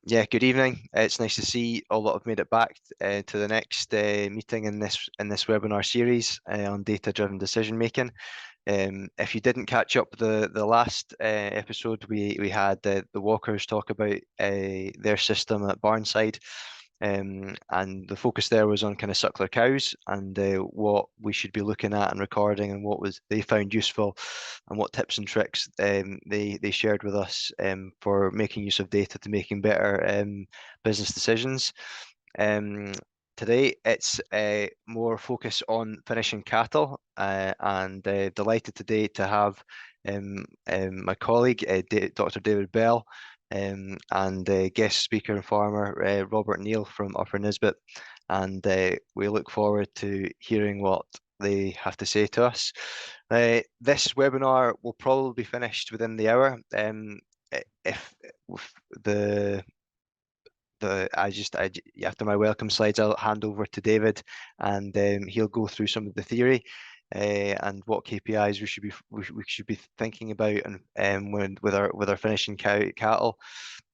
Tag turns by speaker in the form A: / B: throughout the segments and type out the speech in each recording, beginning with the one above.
A: Yeah, good evening. It's nice to see all that have made it back to the next meeting in this webinar series on data-driven decision making. If you didn't catch up the last episode, we had the Walkers talk about their system at Barnside. And the focus there was on kind of suckler cows and what we should be looking at and recording, and what was they found useful, and what tips and tricks they shared with us for making use of data to making better business decisions. Today it's more focus on finishing cattle, and delighted today to have my colleague Dr. David Bell, and guest speaker and farmer Robert Neill from Upper Nisbet, and we look forward to hearing what they have to say to us. This webinar will probably be finished within the hour. If the after my welcome slides, I'll hand over to David, and he'll go through some of the theory and what KPIs we should be thinking about, and with our finishing cattle,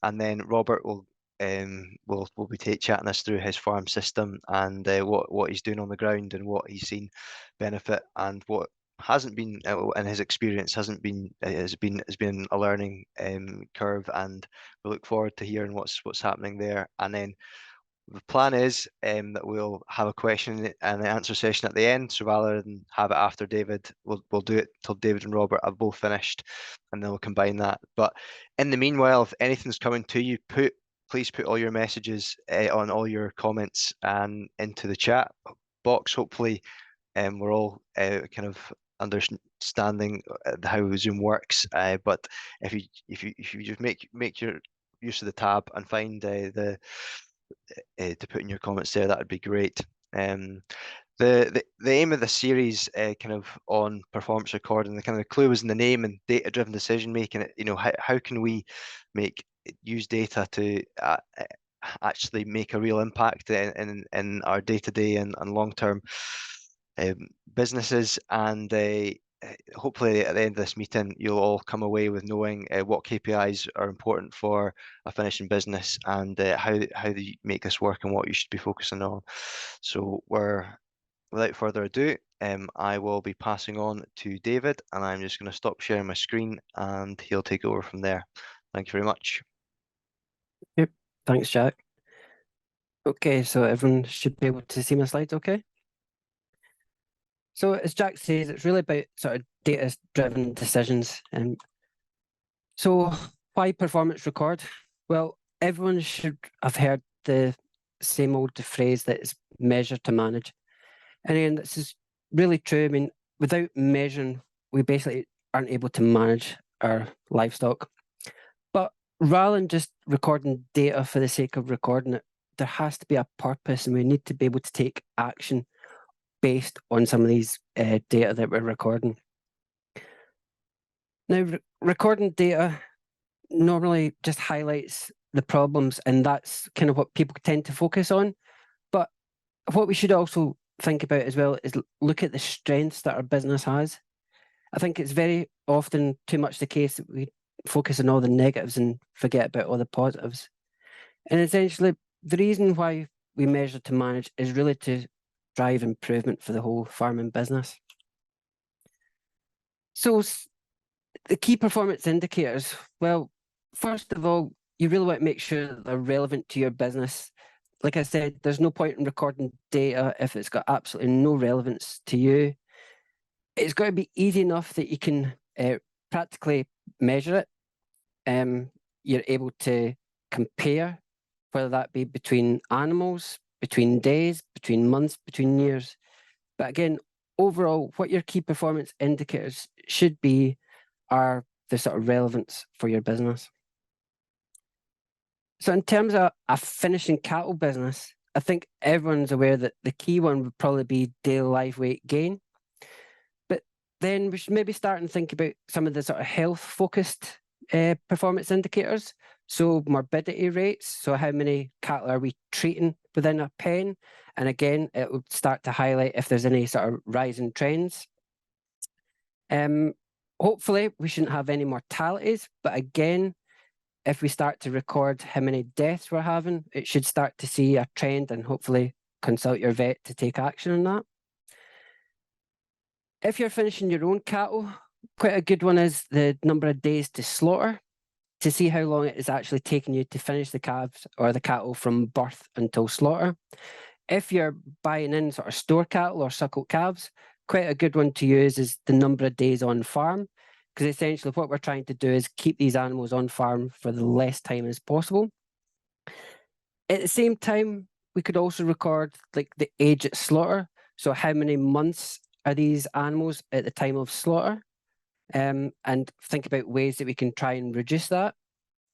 A: and then Robert will be chatting us through his farm system and what he's doing on the ground and what he's seen benefit, and what hasn't been in his experience hasn't been has been a learning curve, and we look forward to hearing what's happening there. And then the plan is that we'll have a question and answer session at the end. So rather than have it after David, we'll do it till David and Robert have both finished, and then we'll combine that. But in the meanwhile, if anything's coming to you, please put all your messages on all your comments and into the chat box. Hopefully, we're all kind of understanding how Zoom works. But if you just make your use of the tab and find the to put in your comments there, that would be great. The aim of the series, kind of on performance recording, the kind of clue was in the name and data-driven decision making. How can we use data to actually make a real impact in our day-to-day and long-term businesses, and hopefully at the end of this meeting you'll all come away with knowing what KPIs are important for a finishing business, and how you make this work and what you should be focusing on. So without further ado, I will be passing on to David, and I'm just going to stop sharing my screen and he'll take over from there. Thank you very much.
B: Yep, thanks Jack. Okay, so everyone should be able to see my slides okay? So as Jack says, it's really about sort of data-driven decisions. So why performance record? Well, everyone should have heard the same old phrase that it's measure to manage. And again, this is really true. I mean, without measuring, we basically aren't able to manage our livestock. But rather than just recording data for the sake of recording it, there has to be a purpose, and we need to be able to take action based on some of these data that we're recording. Now, recording data normally just highlights the problems, and that's kind of what people tend to focus on. But what we should also think about as well is look at the strengths that our business has. I think it's very often too much the case that we focus on all the negatives and forget about all the positives. And essentially, the reason why we measure to manage is really to drive improvement for the whole farming business. So the key performance indicators, well, first of all, you really want to make sure that they're relevant to your business. Like I said, there's no point in recording data if it's got absolutely no relevance to you. It's got to be easy enough that you can practically measure it. You're able to compare, whether that be between animals, between days, between months, between years. But again, overall, what your key performance indicators should be are the sort of relevance for your business. So in terms of a finishing cattle business, I think everyone's aware that the key one would probably be daily live weight gain. But then we should maybe start and think about some of the sort of health-focused performance indicators. So morbidity rates, so how many cattle are we treating within a pen? And again, it would start to highlight if there's any sort of rising trends. Hopefully, we shouldn't have any mortalities, but again, if we start to record how many deaths we're having, it should start to see a trend and hopefully consult your vet to take action on that. If you're finishing your own cattle, quite a good one is the number of days to slaughter, to see how long it is actually taking you to finish the calves or the cattle from birth until slaughter. If you're buying in sort of store cattle or suckled calves, quite a good one to use is the number of days on farm, because essentially what we're trying to do is keep these animals on farm for the less time as possible. At the same time, we could also record like the age at slaughter. So how many months are these animals at the time of slaughter? And think about ways that we can try and reduce that.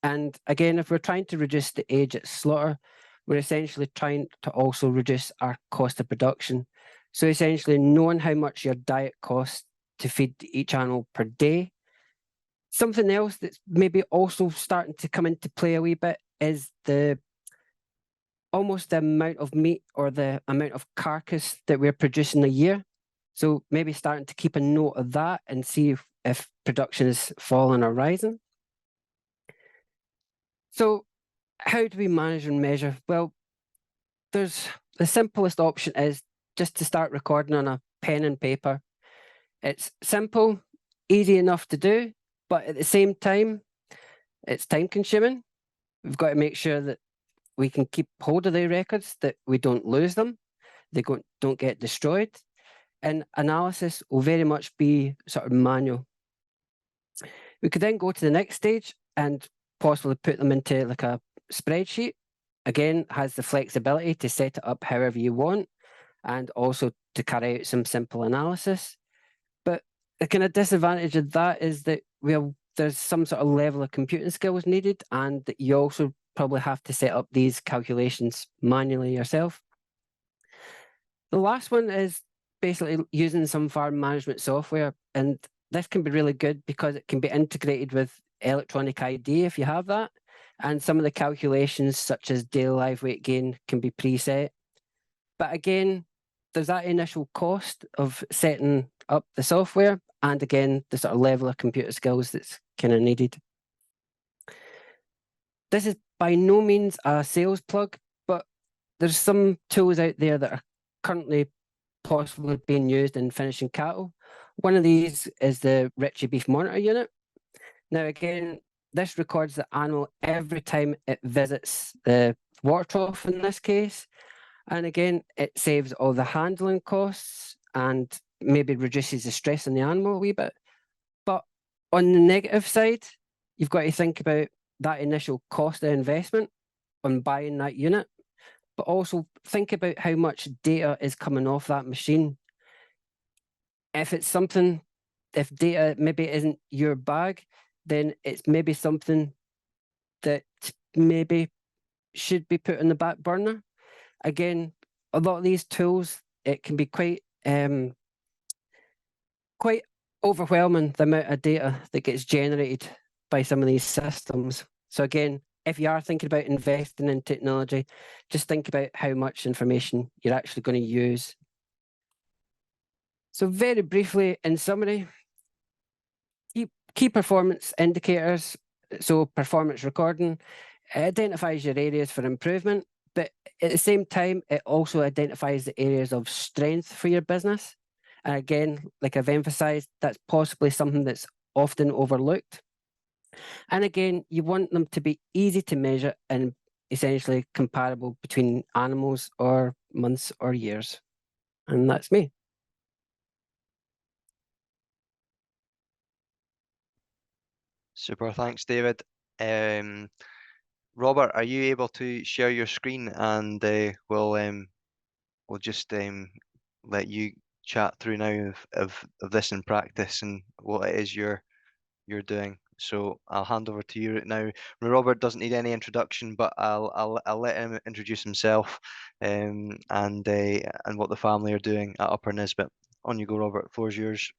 B: And again, if we're trying to reduce the age at slaughter, we're essentially trying to also reduce our cost of production. So essentially knowing how much your diet costs to feed each animal per day. Something else that's maybe also starting to come into play a wee bit is almost the amount of meat or the amount of carcass that we're producing a year. So maybe starting to keep a note of that and see if production is falling or rising. So how do we manage and measure? Well, there's the simplest option is just to start recording on a pen and paper. It's simple, easy enough to do, but at the same time, it's time consuming. We've got to make sure that we can keep hold of the records, that we don't lose them, they don't get destroyed. And analysis will very much be sort of manual. We could then go to the next stage and possibly put them into like a spreadsheet. Again, has the flexibility to set it up however you want and also to carry out some simple analysis. But the kind of disadvantage of that is that there's some sort of level of computing skills needed, and that you also probably have to set up these calculations manually yourself. The last one is basically using some farm management software, and this can be really good because it can be integrated with electronic ID if you have that, and some of the calculations such as daily live weight gain can be preset. But again, there's that initial cost of setting up the software, and again, the sort of level of computer skills that's kind of needed. This is by no means a sales plug, but there's some tools out there that are currently possibly being used in finishing cattle. One of these is the Ritchie Beef Monitor Unit. Now again, this records the animal every time it visits the water trough in this case. And again, it saves all the handling costs and maybe reduces the stress on the animal a wee bit. But on the negative side, you've got to think about that initial cost of investment on buying that unit, but also think about how much data is coming off that machine. If it's something, if data maybe isn't your bag, then it's maybe something that maybe should be put on the back burner. Again, a lot of these tools, it can be quite overwhelming, the amount of data that gets generated by some of these systems. So again, if you are thinking about investing in technology, just think about how much information you're actually going to use. So very briefly, in summary, key performance indicators. So performance recording, it identifies your areas for improvement, but at the same time, it also identifies the areas of strength for your business. And again, like I've emphasized, that's possibly something that's often overlooked. And again, you want them to be easy to measure and essentially comparable between animals or months or years. And that's me.
A: Super, thanks, David. Robert, are you able to share your screen, and we'll just let you chat through now of this in practice and what it is you're doing. So I'll hand over to you now. Robert doesn't need any introduction, but I'll let him introduce himself and what the family are doing at Upper Nisbet. On you go, Robert. Floor is yours.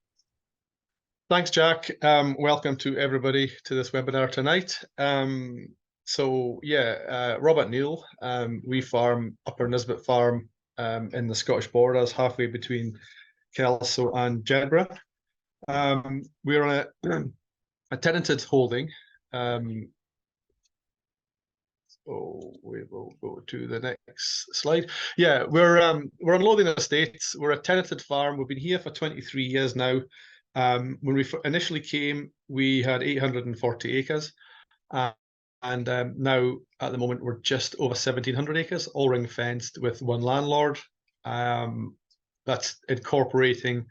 C: Thanks, Jack. Welcome to everybody to this webinar tonight. Robert Neill. We farm Upper Nisbet Farm in the Scottish Borders, halfway between Kelso and Jedburgh. We're on a tenanted holding. Oh, we will go to the next slide. Yeah, we're unloading estates. We're a tenanted farm. We've been here for 23 years now. When we initially came, we had 840 acres. And now at the moment we're just over 1,700 acres, all ring fenced with one landlord. That's incorporating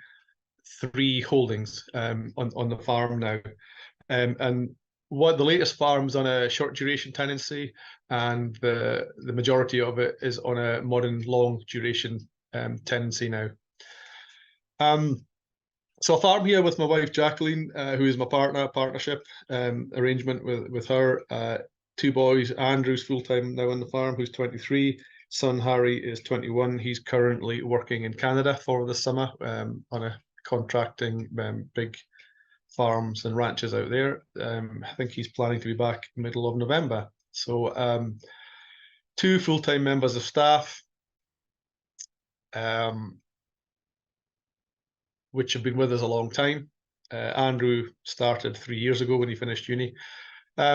C: 3 holdings on the farm now. And what the latest farm's on a short duration tenancy, and the majority of it is on a modern long duration tenancy now. So I farm here with my wife Jacqueline, who is my partnership arrangement with her. 2 boys. Andrew's full-time now on the farm, who's 23. Son Harry is 21. He's currently working in Canada for the summer on a contracting big farms and ranches out there. I think he's planning to be back middle of November. So 2 full-time members of staff, which have been with us a long time. Andrew started 3 years ago when he finished uni.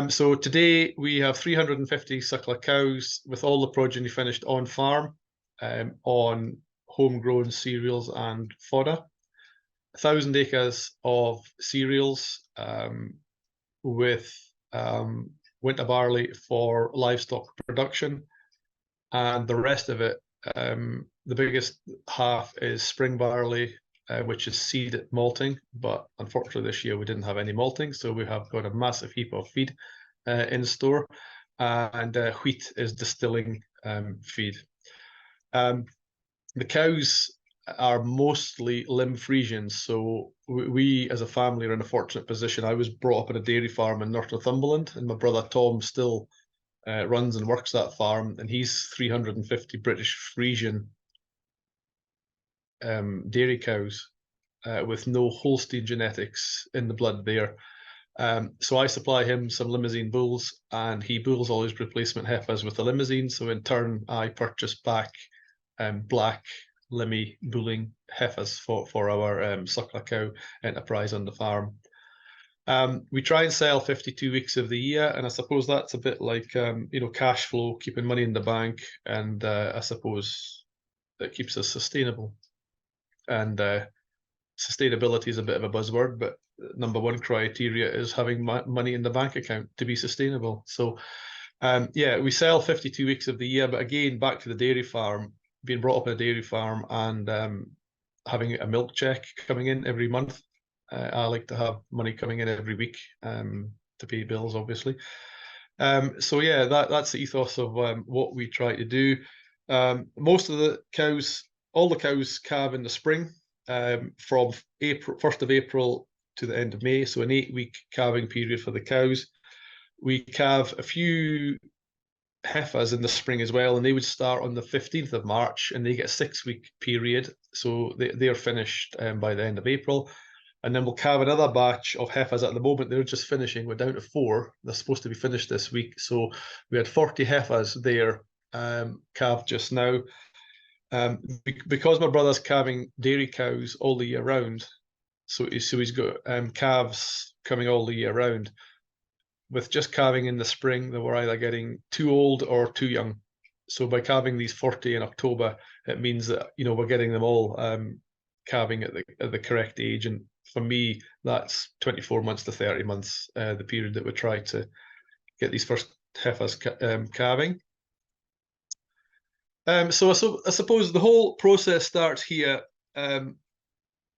C: So today we have 350 suckler cows with all the progeny finished on farm, on homegrown cereals and fodder. 1,000 acres of cereals with winter barley for livestock production, and the rest of it, the biggest half is spring barley, which is seed malting, but unfortunately this year we didn't have any malting, so we have got a massive heap of feed in store, and wheat is distilling feed. The cows are mostly limb Friesians, so we as a family are in a fortunate position. I was brought up on a dairy farm in North Northumberland, and my brother Tom still runs and works that farm, and he's 350 British Friesian dairy cows with no Holstein genetics in the blood there. So I supply him some Limousin bulls, and he bulls all his replacement heifers with the Limousin. So in turn, I purchase back black Limmy bulling heifers for our suckler cow enterprise on the farm. We try and sell 52 weeks of the year, and I suppose that's a bit like cash flow, keeping money in the bank, and I suppose that keeps us sustainable. And sustainability is a bit of a buzzword, but number 1 criteria is having money in the bank account to be sustainable. So yeah, we sell 52 weeks of the year, but again, back to the dairy farm, being brought up in a dairy farm and having a milk check coming in every month. I like to have money coming in every week to pay bills, obviously. So yeah, that's the ethos of what we try to do. Most of the cows, all the cows calve in the spring, from 1st of April to the end of May, so an 8-week calving period for the cows. We calve a few heifers in the spring as well, and they would start on the 15th of March, and they get a 6-week period, so they're finished by the end of April. And then we'll calve another batch of heifers. At the moment, they're just finishing. We're down to 4. They're supposed to be finished this week. So we had 40 heifers there calved just now. Because my brother's calving dairy cows all the year round, so he's got calves coming all the year round. With just calving in the spring, they were either getting too old or too young. So by calving these 40 in October, it means that we're getting them all calving at the correct age. And for me, that's 24 months to 30 months, the period that we try to get these first heifers calving. So I suppose the whole process starts here.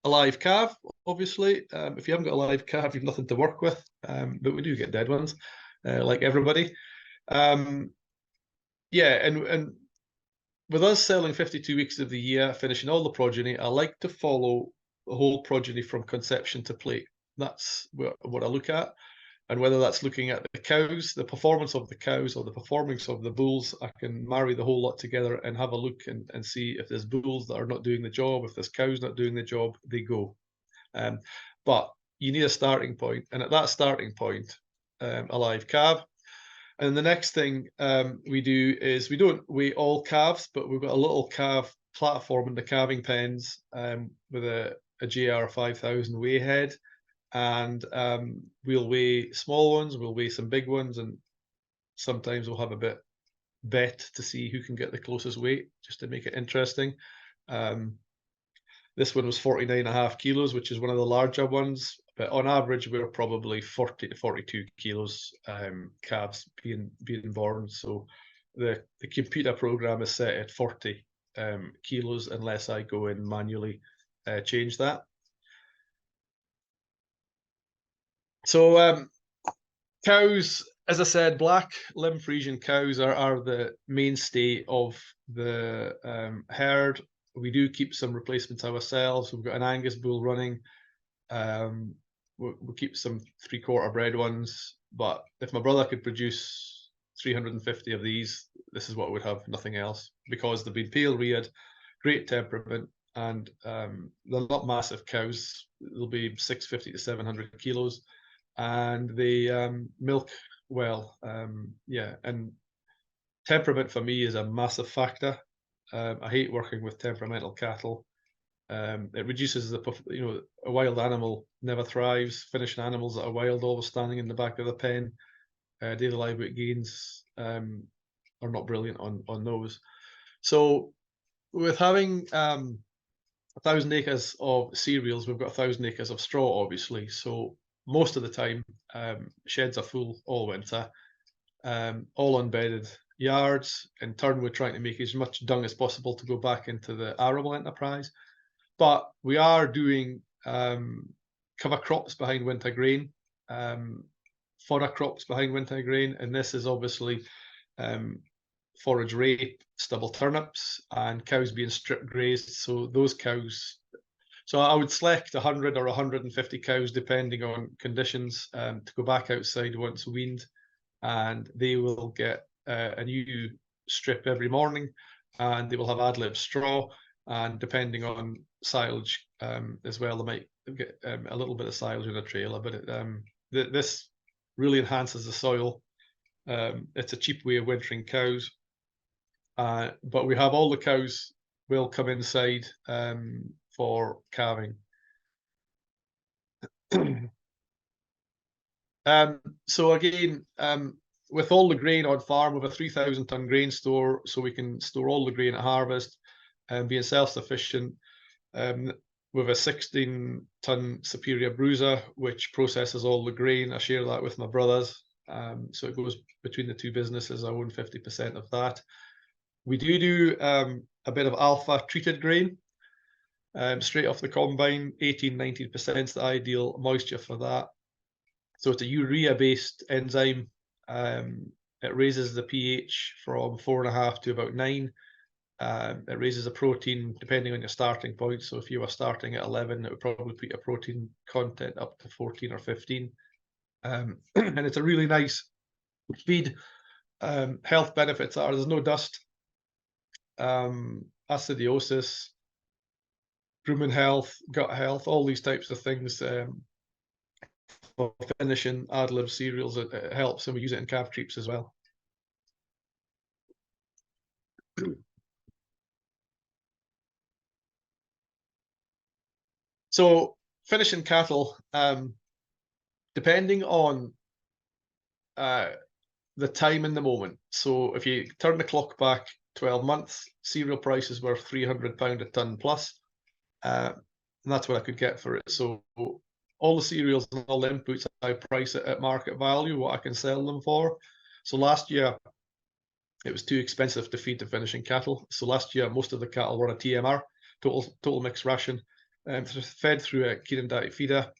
C: A live calf, obviously. If you haven't got a live calf, you've nothing to work with, but we do get dead ones, like everybody. Yeah, and with us selling 52 weeks of the year, finishing all the progeny, I like to follow the whole progeny from conception to plate. That's what I look at. And whether that's looking at the cows, the performance of the cows, or the performance of the bulls, I can marry the whole lot together and have a look and see if there's bulls that are not doing the job, if there's cows not doing the job, they go. But you need a starting point, and at that starting point, a live calf. And the next thing we do is we don't weigh all calves, but we've got a little calf platform in the calving pens with a JR 5000 weigh head. And we'll weigh small ones, we'll weigh some big ones, and sometimes we'll have a bit bet to see who can get the closest weight, just to make it interesting. This one was 49.5 kilos, which is one of the larger ones. But on average, we're probably 40 to 42 kilos calves being born. So the computer program is set at 40 kilos unless I go and manually change that. So cows, as I said, black limb Friesian cows are the mainstay of the herd. We do keep some replacements ourselves. We've got an Angus bull running. We'll keep some 3/4 bred ones. But if my brother could produce 350 of these, this is what we'd have, nothing else. Because they've been pale reared, great temperament, and they're not massive cows. They'll be 650 to 700 kilos. And they milk well. Yeah, and temperament for me is a massive factor. I hate working with temperamental cattle. It reduces the, a wild animal never thrives. Finishing animals that are wild, always standing in the back of the pen, daily live weight gains are not brilliant on those. So with having 1,000 acres of cereals, we've got 1,000 acres of straw, obviously. So most of the time, sheds are full all winter, all unbedded yards. In turn, we're trying to make as much dung as possible to go back into the arable enterprise. But we are doing cover crops behind winter grain, fodder crops behind winter grain, and this is obviously forage rape, stubble turnips, and cows being strip grazed. So those cows, so I would select 100 or 150 cows depending on conditions to go back outside once weaned, and they will get a new strip every morning, and they will have ad lib straw, and depending on silage as well, they might get a little bit of silage in a trailer, but this really enhances the soil. It's a cheap way of wintering cows, but we have all the cows will come inside for calving. So again, with all the grain on farm, we have a 3,000 ton grain store, so we can store all the grain at harvest and being self-sufficient. With a 16 ton superior bruiser, which processes all the grain. I share that with my brothers. So it goes between the two businesses. I own 50% of that. We do a bit of alpha treated grain, straight off the combine. 18–19% is the ideal moisture for that. So it's a urea-based enzyme. It raises the pH from 4.5 to about 9. It raises the protein depending on your starting point. So if you were starting at 11, it would probably put your protein content up to 14 or 15. And it's a really nice feed. Health benefits are there's no dust, acidiosis, rumen health, gut health, all these types of things. For finishing ad lib cereals, it helps, and we use it in calf treats as well. So finishing cattle, depending on the time in the moment. So if you turn the clock back 12 months, cereal prices were £300 a ton plus, and that's what I could get for it. So all the cereals and all the inputs, I price it at market value, what I can sell them for. So last year, it was too expensive to feed the finishing cattle. So last year, most of the cattle were a TMR, total mixed ration, fed through a Keenan diet feeder,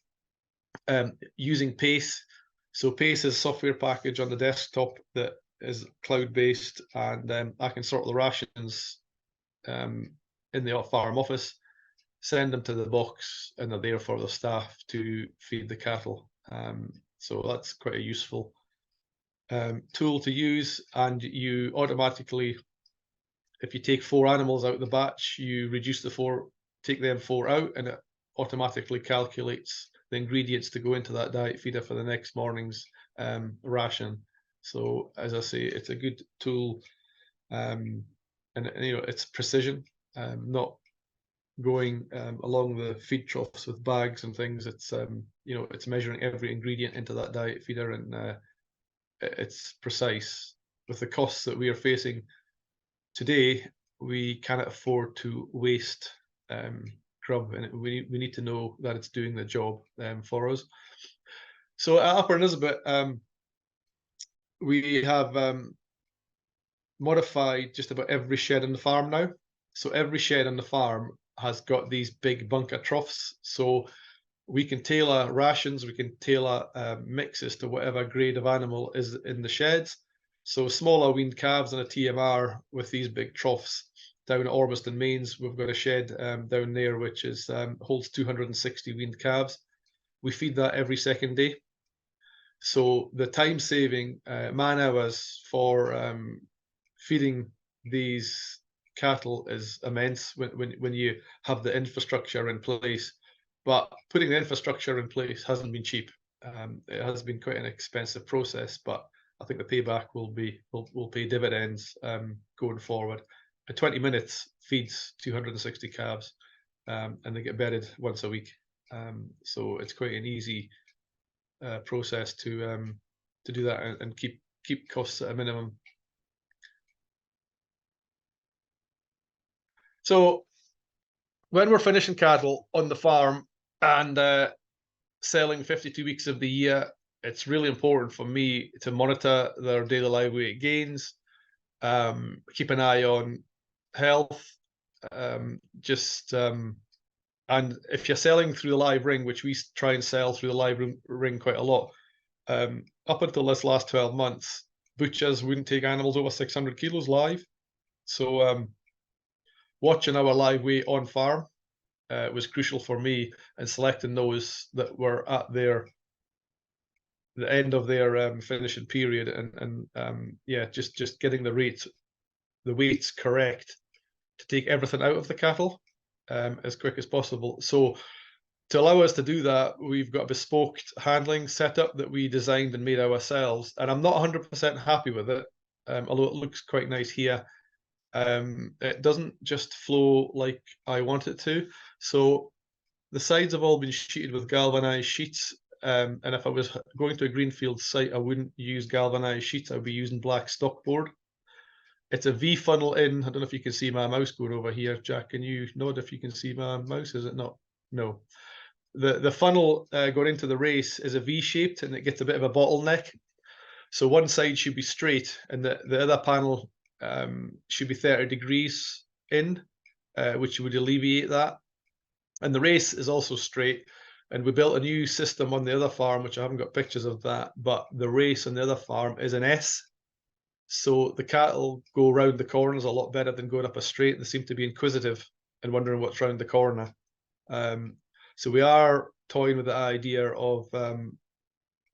C: using Pace. So Pace is a software package on the desktop that is cloud-based, and I can sort the rations in the farm office, send them to the box, and they're there for the staff to feed the cattle. So that's quite a useful tool to use, and you automatically, if you take 4 animals out of the batch, you reduce the 4, take them 4 out, and it automatically calculates the ingredients to go into that diet feeder for the next morning's ration. So as I say, it's a good tool, and it's precision, not going along the feed troughs with bags and things. It's it's measuring every ingredient into that diet feeder, and it's precise. with the costs that we are facing today, we cannot afford to waste grub, and we need to know that it's doing the job for us. So at Upper Nisbet, we have modified just about every shed on the farm now. So every shed on the farm has got these big bunker troughs. So we can tailor rations, we can tailor mixes to whatever grade of animal is in the sheds. So smaller weaned calves on a TMR with these big troughs. Down at Ormiston Mains, we've got a shed down there which is holds 260 weaned calves. We feed that every second day. So the time saving man hours for feeding these cattle is immense when you have the infrastructure in place. But putting the infrastructure in place hasn't been cheap. It has been quite an expensive process, but I think the payback will pay dividends going forward. 20 minutes feeds 260 calves, and they get bedded once a week. So it's quite an easy process to do that and keep costs at a minimum. So when we're finishing cattle on the farm and selling 52 weeks of the year, it's really important for me to monitor their daily live weight gains, keep an eye on health, and if you're selling through the live ring, which we try and sell through the live ring quite a lot, up until this last 12 months, butchers wouldn't take animals over 600 kilos live. So watching our live weight on farm was crucial for me in selecting those that were at the end of their finishing period, and yeah, just getting the weights correct to take everything out of the cattle as quick as possible. So to allow us to do that, we've got a bespoke handling setup that we designed and made ourselves, and I'm not 100% happy with it, although it looks quite nice here. It doesn't just flow like I want it to. So the sides have all been sheeted with galvanized sheets, and if I was going to a greenfield site, I wouldn't use galvanized sheets. I'd be using black stock board. It's a V funnel in. I don't know if you can see my mouse going over here. Jack, can you nod if you can see my mouse? Is it not? No. The funnel going into the race is a V shaped, and it gets a bit of a bottleneck. So one side should be straight, and the other panel should be 30 degrees in, which would alleviate that. And the race is also straight. And we built a new system on the other farm, which I haven't got pictures of that, but the race on the other farm is an S. So the cattle go round the corners a lot better than going up a straight. They seem to be inquisitive and wondering what's round the corner. So we are toying with the idea of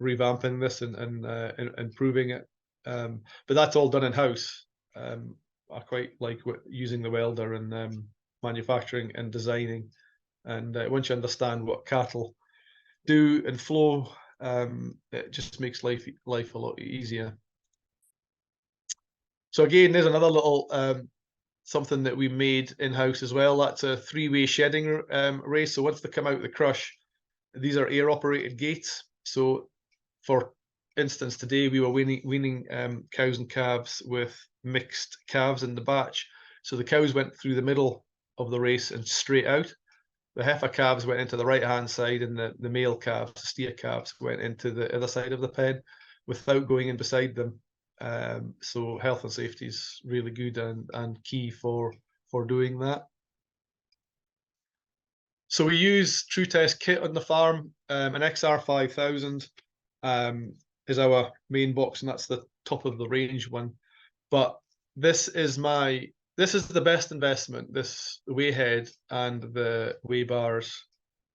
C: revamping this and improving it. But that's all done in-house. I quite like using the welder and manufacturing and designing. And once you understand what cattle do and flow, it just makes life a lot easier. So again, there's another little something that we made in-house as well. That's a 3-way shedding race. So once they come out of the crush, these are air-operated gates. So for instance, today we were weaning cows and calves with mixed calves in the batch. So the cows went through the middle of the race and straight out. The heifer calves went into the right-hand side, and the male calves, the steer calves, went into the other side of the pen without going in beside them. So health and safety is really good and key for doing that. So we use True Test kit on the farm. An XR5000 is our main box, and that's the top of the range one. But this is the best investment, this weigh head and the weigh bars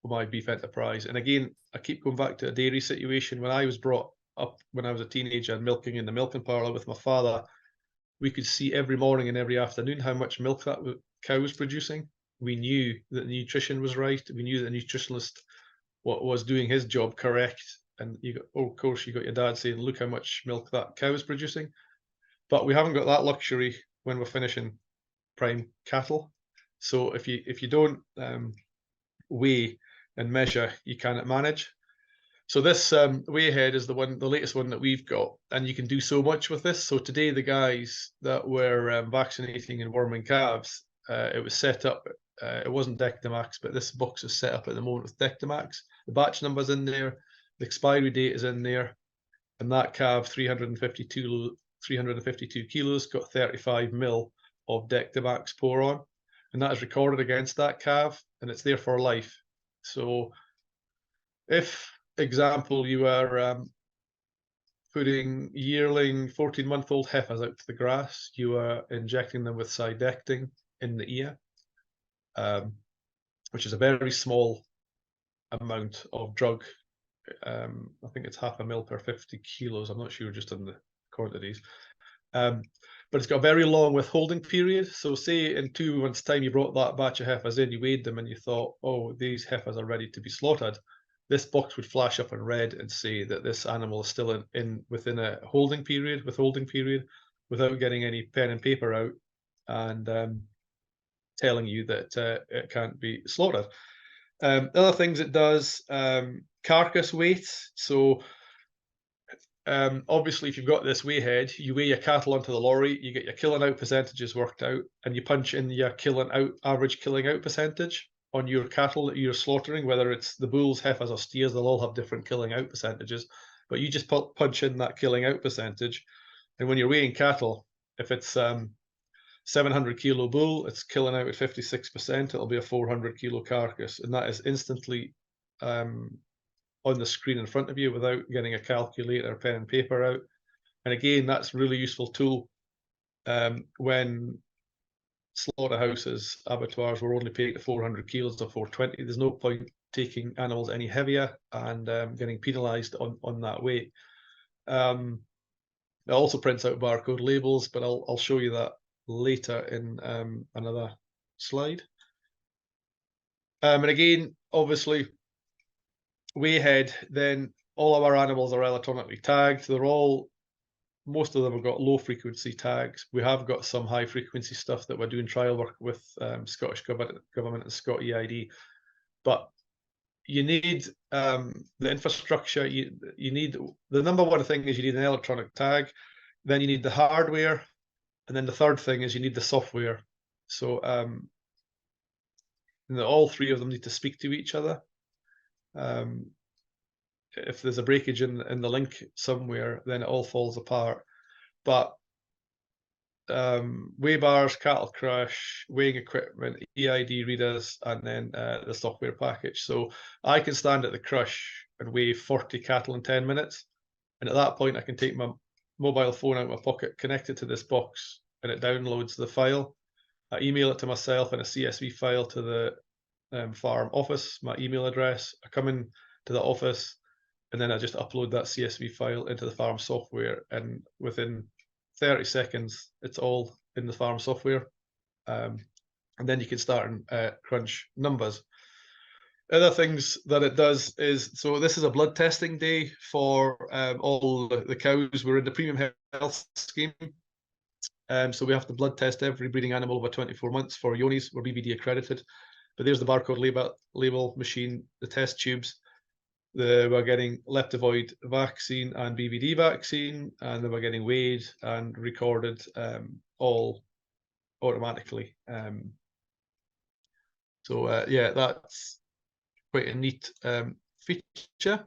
C: for my beef enterprise. And again, I keep going back to a dairy situation. When I was brought up when I was a teenager and milking in the milking parlour with my father, we could see every morning and every afternoon how much milk that cow was producing. We knew that the nutrition was right. We knew that the nutritionist was doing his job correct. And of course, you got your dad saying, look how much milk that cow is producing. But we haven't got that luxury when we're finishing prime cattle. So if you don't weigh and measure, you cannot manage. So this weighhead is the latest one that we've got, and you can do so much with this. So today, the guys that were vaccinating and worming calves, it was set up. It wasn't Dectamax, but this box is set up at the moment with Dectamax. The batch number's in there, the expiry date is in there, and that calf, 352 kilos, got 35 mil of Dectamax pour on, and that is recorded against that calf, and it's there for life. So if, example, you are putting yearling 14-month-old heifers out to the grass, you are injecting them with Cydecting in the ear, which is a very small amount of drug. I think it's 0.5 ml per 50 kilos. I'm not sure just on the quantities. But it's got a very long withholding period. So say in 2 months' time, you brought that batch of heifers in, you weighed them, and you thought, oh, these heifers are ready to be slaughtered. This box would flash up in red and say that this animal is still within a withholding period, without getting any pen and paper out and telling you that it can't be slaughtered. Other things it does, carcass weight. So obviously, if you've got this weighhead, you weigh your cattle onto the lorry, you get your killing out percentages worked out, and you punch in your average killing out percentage on your cattle that you're slaughtering, whether it's the bulls, heifers, or steers. They'll all have different killing out percentages, but you just punch in that killing out percentage, and when you're weighing cattle, if it's 700 kilo bull, it's killing out at 56%. It'll be a 400 kilo carcass, and that is instantly on the screen in front of you without getting a calculator, pen and paper out. And again, that's a really useful tool when slaughterhouses, abattoirs were only paying 400 kilos or 420. There's no point taking animals any heavier and getting penalized on that weight. It also prints out barcode labels, but I'll show you that later in another slide. And again, obviously, weighhead, then all of our animals are electronically tagged. Most of them have got low frequency tags. We have got some high frequency stuff that we're doing trial work with Scottish government and Scot EID, but you need the infrastructure. You need, the number one thing is you need an electronic tag, then you need the hardware, and then the third thing is you need the software. So all three of them need to speak to each other. If there's a breakage in the link somewhere, then it all falls apart. But weigh bars, cattle crush, weighing equipment, EID readers, and then the software package. So I can stand at the crush and weigh 40 cattle in 10 minutes. And at that point, I can take my mobile phone out of my pocket, connect it to this box, and it downloads the file. I email it to myself in a CSV file to the farm office, my email address. I come in to the office, and then I just upload that CSV file into the farm software, and within 30 seconds, it's all in the farm software. And then you can start and crunch numbers. Other things that it does is, so this is a blood testing day for all the cows. We're in the premium health scheme. So we have to blood test every breeding animal over 24 months for Yonis. We're BVD accredited. But there's the barcode label machine, the test tubes. We're getting leptovoid vaccine and BVD vaccine, and then we're getting weighed and recorded all automatically. Yeah, that's quite a neat feature.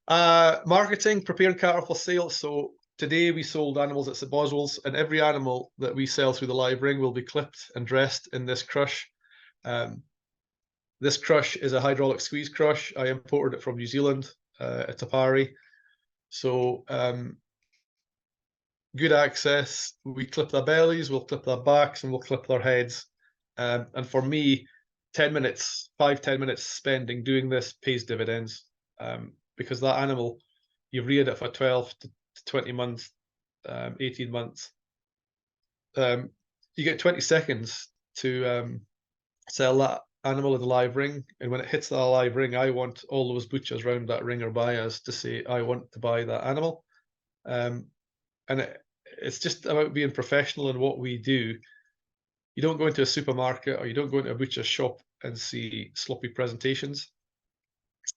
C: Marketing, preparing cattle for sale. So today we sold animals at St Boswell's, and every animal that we sell through the live ring will be clipped and dressed in this crush. This crush is a hydraulic squeeze crush. I imported it from New Zealand, at Tapari. So good access. We clip their bellies, we'll clip their backs, and we'll clip their heads. And for me, 10 minutes, 5-10 minutes spending doing this pays dividends, because that animal, you've reared it for 12 to 20 months, 18 months. You get 20 seconds to sell that animal in the live ring, and when it hits that live ring, I want all those butchers around that ring or buyers to say, I want to buy that animal. And it's just about being professional in what we do. You don't go into a supermarket or you don't go into a butcher's shop and see sloppy presentations.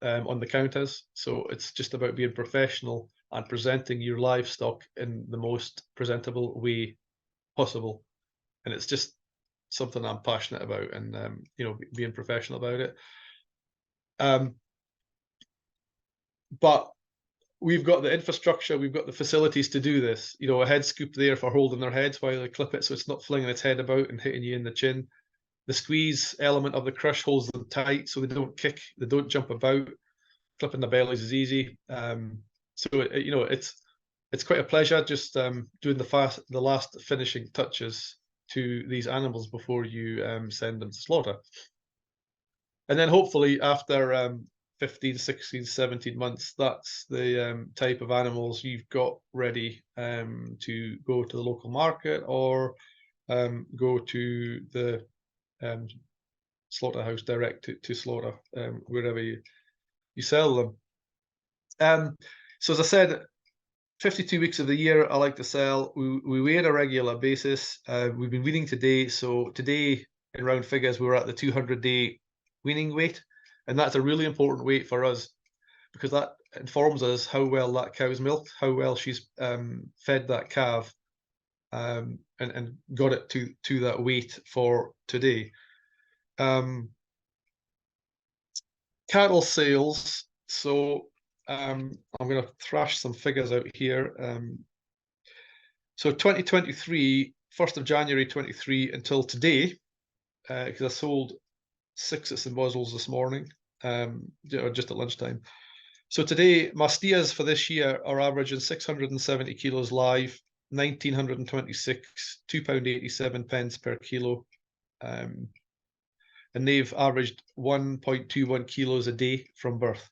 C: on the counters. So it's just about being professional and presenting your livestock in the most presentable way possible. And it's just something I'm passionate about, and you know, being professional about it. But we've got the infrastructure, we've got the facilities to do this. You know, a head scoop there for holding their heads while they clip it, so it's not flinging its head about and hitting you in the chin. The squeeze element of the crush holds them tight so they don't kick, they don't jump about. Clipping the bellies is easy. So you know, it's quite a pleasure just doing the last finishing touches to these animals before you send them to slaughter. And then hopefully after 15, 16, 17 months, that's the type of animals you've got ready to go to the local market or go to the slaughterhouse direct to slaughter, wherever you sell them. So as I said, 52 weeks of the year I like to sell. We weigh on a regular basis. We've been weaning today. So today, in round figures, we were at the 200-day weaning weight. And that's a really important weight for us because that informs us how well that cow's milked, how well she's fed that calf, and got it to that weight for today. Cattle sales. So I'm going to thrash some figures out here. So 2023, 1st of January 23 until today, because I sold 6 at St. Boswell's this morning, just at lunchtime. So today, my steers for this year are averaging 670 kilos live, 1,926, £2.87 per kilo. And they've averaged 1.21 kilos a day from birth.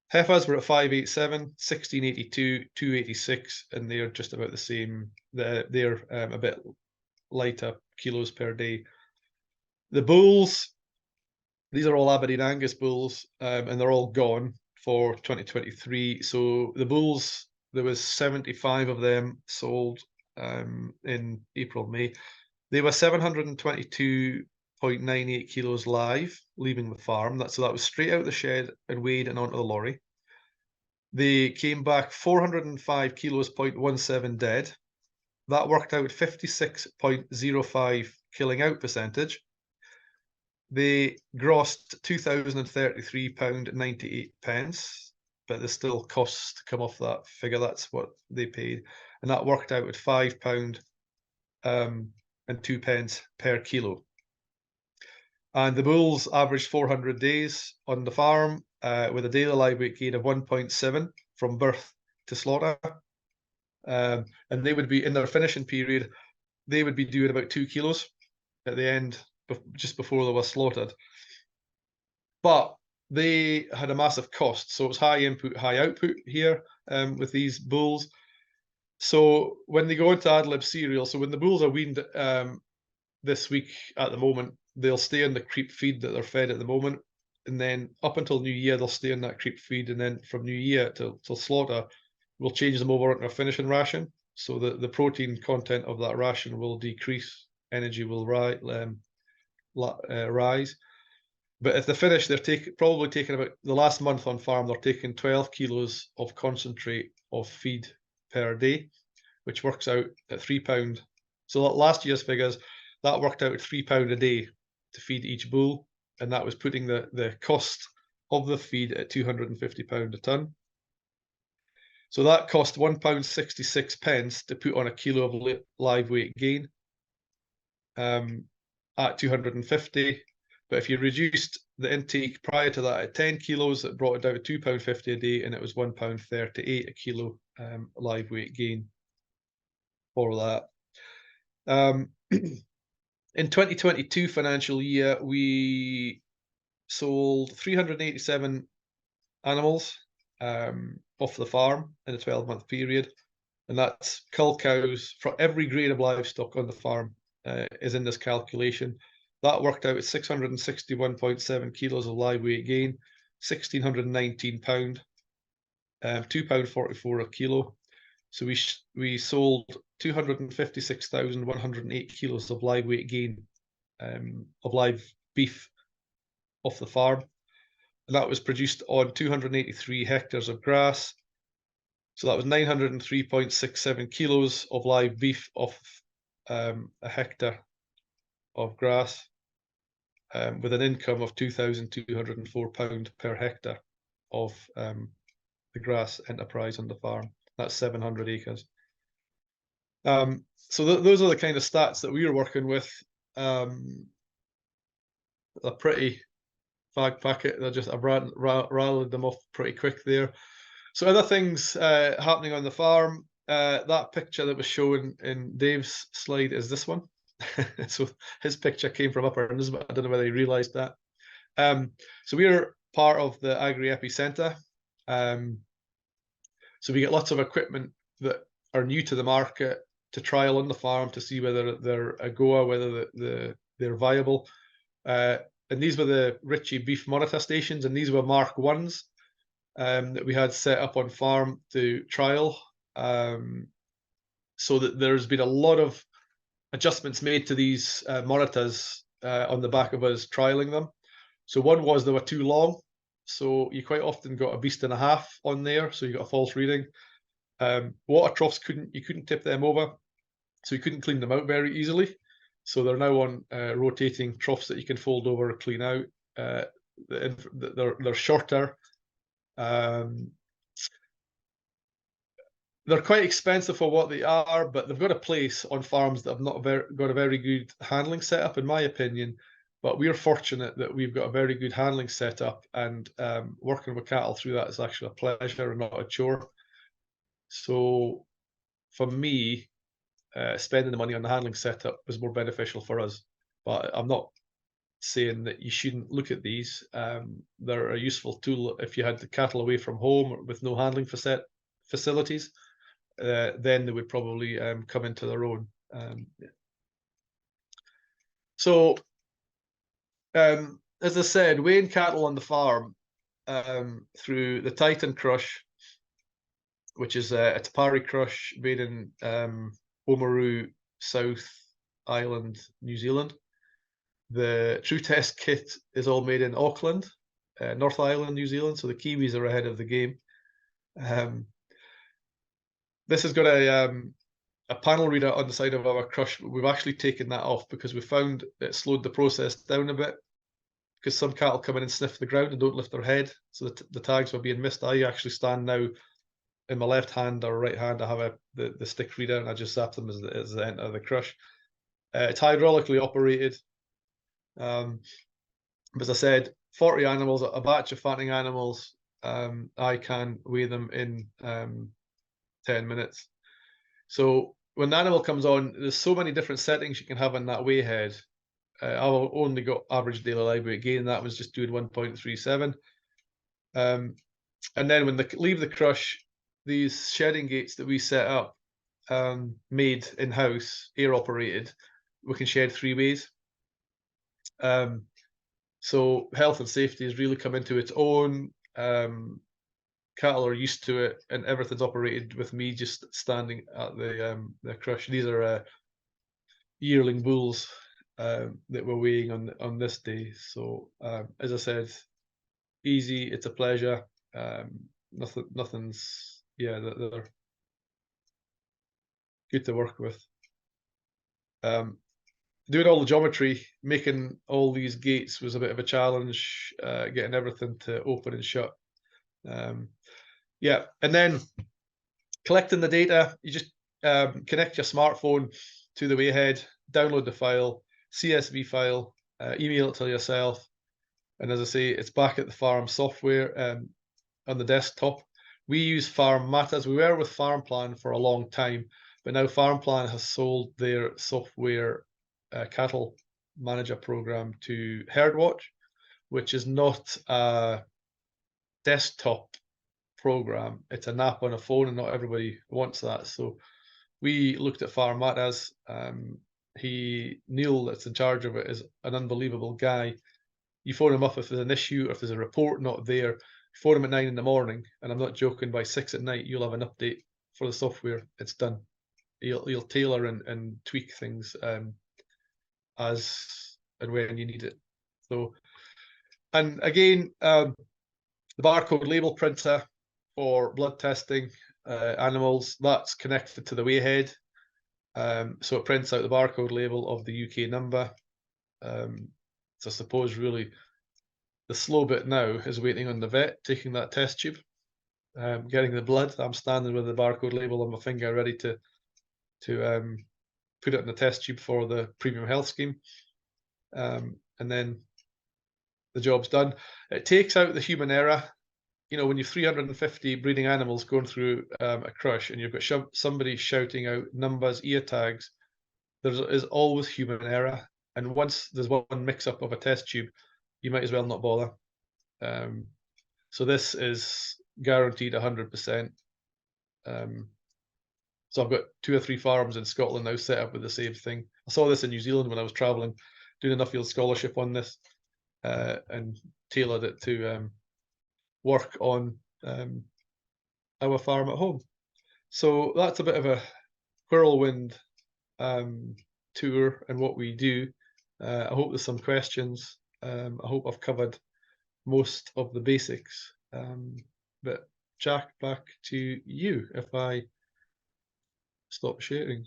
C: Heifers were at 587, 1682, 286, and they're just about the same. They're a bit lighter kilos per day. The bulls, these are all Aberdeen Angus bulls, and they're all gone for 2023. So the bulls, there was 75 of them sold in April, May. They were 722.98 kilos live, leaving the farm. So that was straight out of the shed and weighed and onto the lorry. They came back 405 kilos, 0.17 dead. That worked out 56.05 killing out percentage. They grossed £2,033.98, but there's still costs to come off that figure. That's what they paid. And that worked out at £5 and 2 pence per kilo. And the bulls averaged 400 days on the farm with a daily live weight gain of 1.7 from birth to slaughter. And they would be, in their finishing period, they would be doing about 2 kilos at the end, just before they were slaughtered. But they had a massive cost. So it was high input, high output here with these bulls. So when they go into ad lib cereal, so when the bulls are weaned this week at the moment, they'll stay on the creep feed that they're fed at the moment. And then up until New Year, they'll stay on that creep feed. And then from New Year till slaughter, we'll change them over into a finishing ration. So the protein content of that ration will decrease, energy will rise. But if they finish, they're probably taking about, the last month on farm, they're taking 12 kilos of concentrate of feed per day, which works out at £3. So last year's figures, that worked out at £3 a day to feed each bull, and that was putting the cost of the feed at £250 a tonne. So that cost £1.66 to put on a kilo of live weight gain at 250. But if you reduced the intake prior to that at 10 kilos, it brought it down to £2.50 a day, and it was £1.38 a kilo live weight gain for that. In 2022 financial year, we sold 387 animals off the farm in a 12-month period, and that's cull cows for every grade of livestock on the farm is in this calculation. That worked out at 661.7 kilos of live weight gain, £1,619, £2.44 a kilo. So we sold 256,108 kilos of live weight gain of live beef off the farm. and that was produced on 283 hectares of grass. So that was 903.67 kilos of live beef off a hectare of grass, with an income of £2,204 per hectare of the grass enterprise on the farm. That's 700 acres. So those are the kind of stats that we were working with. A pretty fag packet. I've rattled them off pretty quick there. So other things happening on the farm. That picture that was shown in Dave's slide is this one. So his picture came from Upper Nisbet. I don't know whether he realised that. So we're part of the Agri Epicenter. So we get lots of equipment that are new to the market to trial on the farm to see whether they're a goer, whether they're viable. And these were the Ritchie beef monitor stations, and these were Mark 1s that we had set up on farm to trial. So that there's been a lot of adjustments made to these monitors on the back of us trialing them. So one was they were too long. So you quite often got a beast and a half on there, so you got a false reading. Water troughs you couldn't tip them over, so you couldn't clean them out very easily. So they're now on rotating troughs that you can fold over or clean out. They're shorter. They're quite expensive for what they are, but they've got a place on farms that have not got a very good handling setup, in my opinion. But we're fortunate that we've got a very good handling setup, and working with cattle through that is actually a pleasure and not a chore. So for me, spending the money on the handling setup was more beneficial for us. But I'm not saying that you shouldn't look at these. They're a useful tool if you had the cattle away from home or with no handling facilities. Then they would probably come into their own. So, as I said, weighing cattle on the farm through the Titan crush, which is a Tapari crush made in Oamaru, South Island, New Zealand. The True Test kit is all made in Auckland, North Island, New Zealand. So the Kiwis are ahead of the game. This has got a panel reader on the side of our crush, but we've actually taken that off because we found it slowed the process down a bit, because some cattle come in and sniff the ground and don't lift their head, so the tags were being missed. I actually stand now in my left hand or right hand. I have the stick reader, and I just zap them as they enter the crush. It's hydraulically operated. As I said, 40 animals, a batch of fattening animals. I can weigh them in 10 minutes. So when the animal comes on, there's so many different settings you can have on that weigh head. I've only got average daily live weight gain. That was just doing 1.37. And then when they leave the crush, these shedding gates that we set up, made in-house, air operated, we can shed 3 ways. So health and safety has really come into its own. Cattle are used to it, and everything's operated with me just standing at the crush. These are yearling bulls that we're weighing on this day. So as I said, easy. It's a pleasure. Nothing's they're good to work with. Doing all the geometry, making all these gates was a bit of a challenge. Getting everything to open and shut. Yeah, and then collecting the data, you just connect your smartphone to the weighhead, download the file, CSV file, email it to yourself, and as I say, it's back at the farm software on the desktop. We use Farm Matters. We were with Farm Plan for a long time, but now Farm Plan has sold their software cattle manager program to HerdWatch, which is not a desktop program. It's an app on a phone, and not everybody wants that. So we looked at Farm Matters. Neil, that's in charge of it, is an unbelievable guy. You phone him up if there's an issue, or if there's a report not there. You phone him at 9 in the morning, and I'm not joking, by 6 at night, you'll have an update for the software. It's done. He'll tailor and tweak things as and when you need it. So, and again, The barcode label printer for blood testing animals, that's connected to the weighhead. So it prints out the barcode label of the UK number. So I suppose really the slow bit now is waiting on the vet, taking that test tube, getting the blood. I'm standing with the barcode label on my finger, ready to put it in the test tube for the premium health scheme. And then the job's done. It takes out the human error. You know, when you've 350 breeding animals going through a crush and you've got somebody shouting out numbers, ear tags, there is always human error. And once there's one mix-up of a test tube, you might as well not bother. So this is guaranteed 100%. So I've got 2 or 3 farms in Scotland now set up with the same thing. I saw this in New Zealand when I was traveling, doing a Nuffield scholarship on this, and tailored it to work on our farm at home. So that's a bit of a whirlwind tour and what we do. I hope there's some questions. I hope I've covered most of the basics. But Jack, back to you if I stop sharing.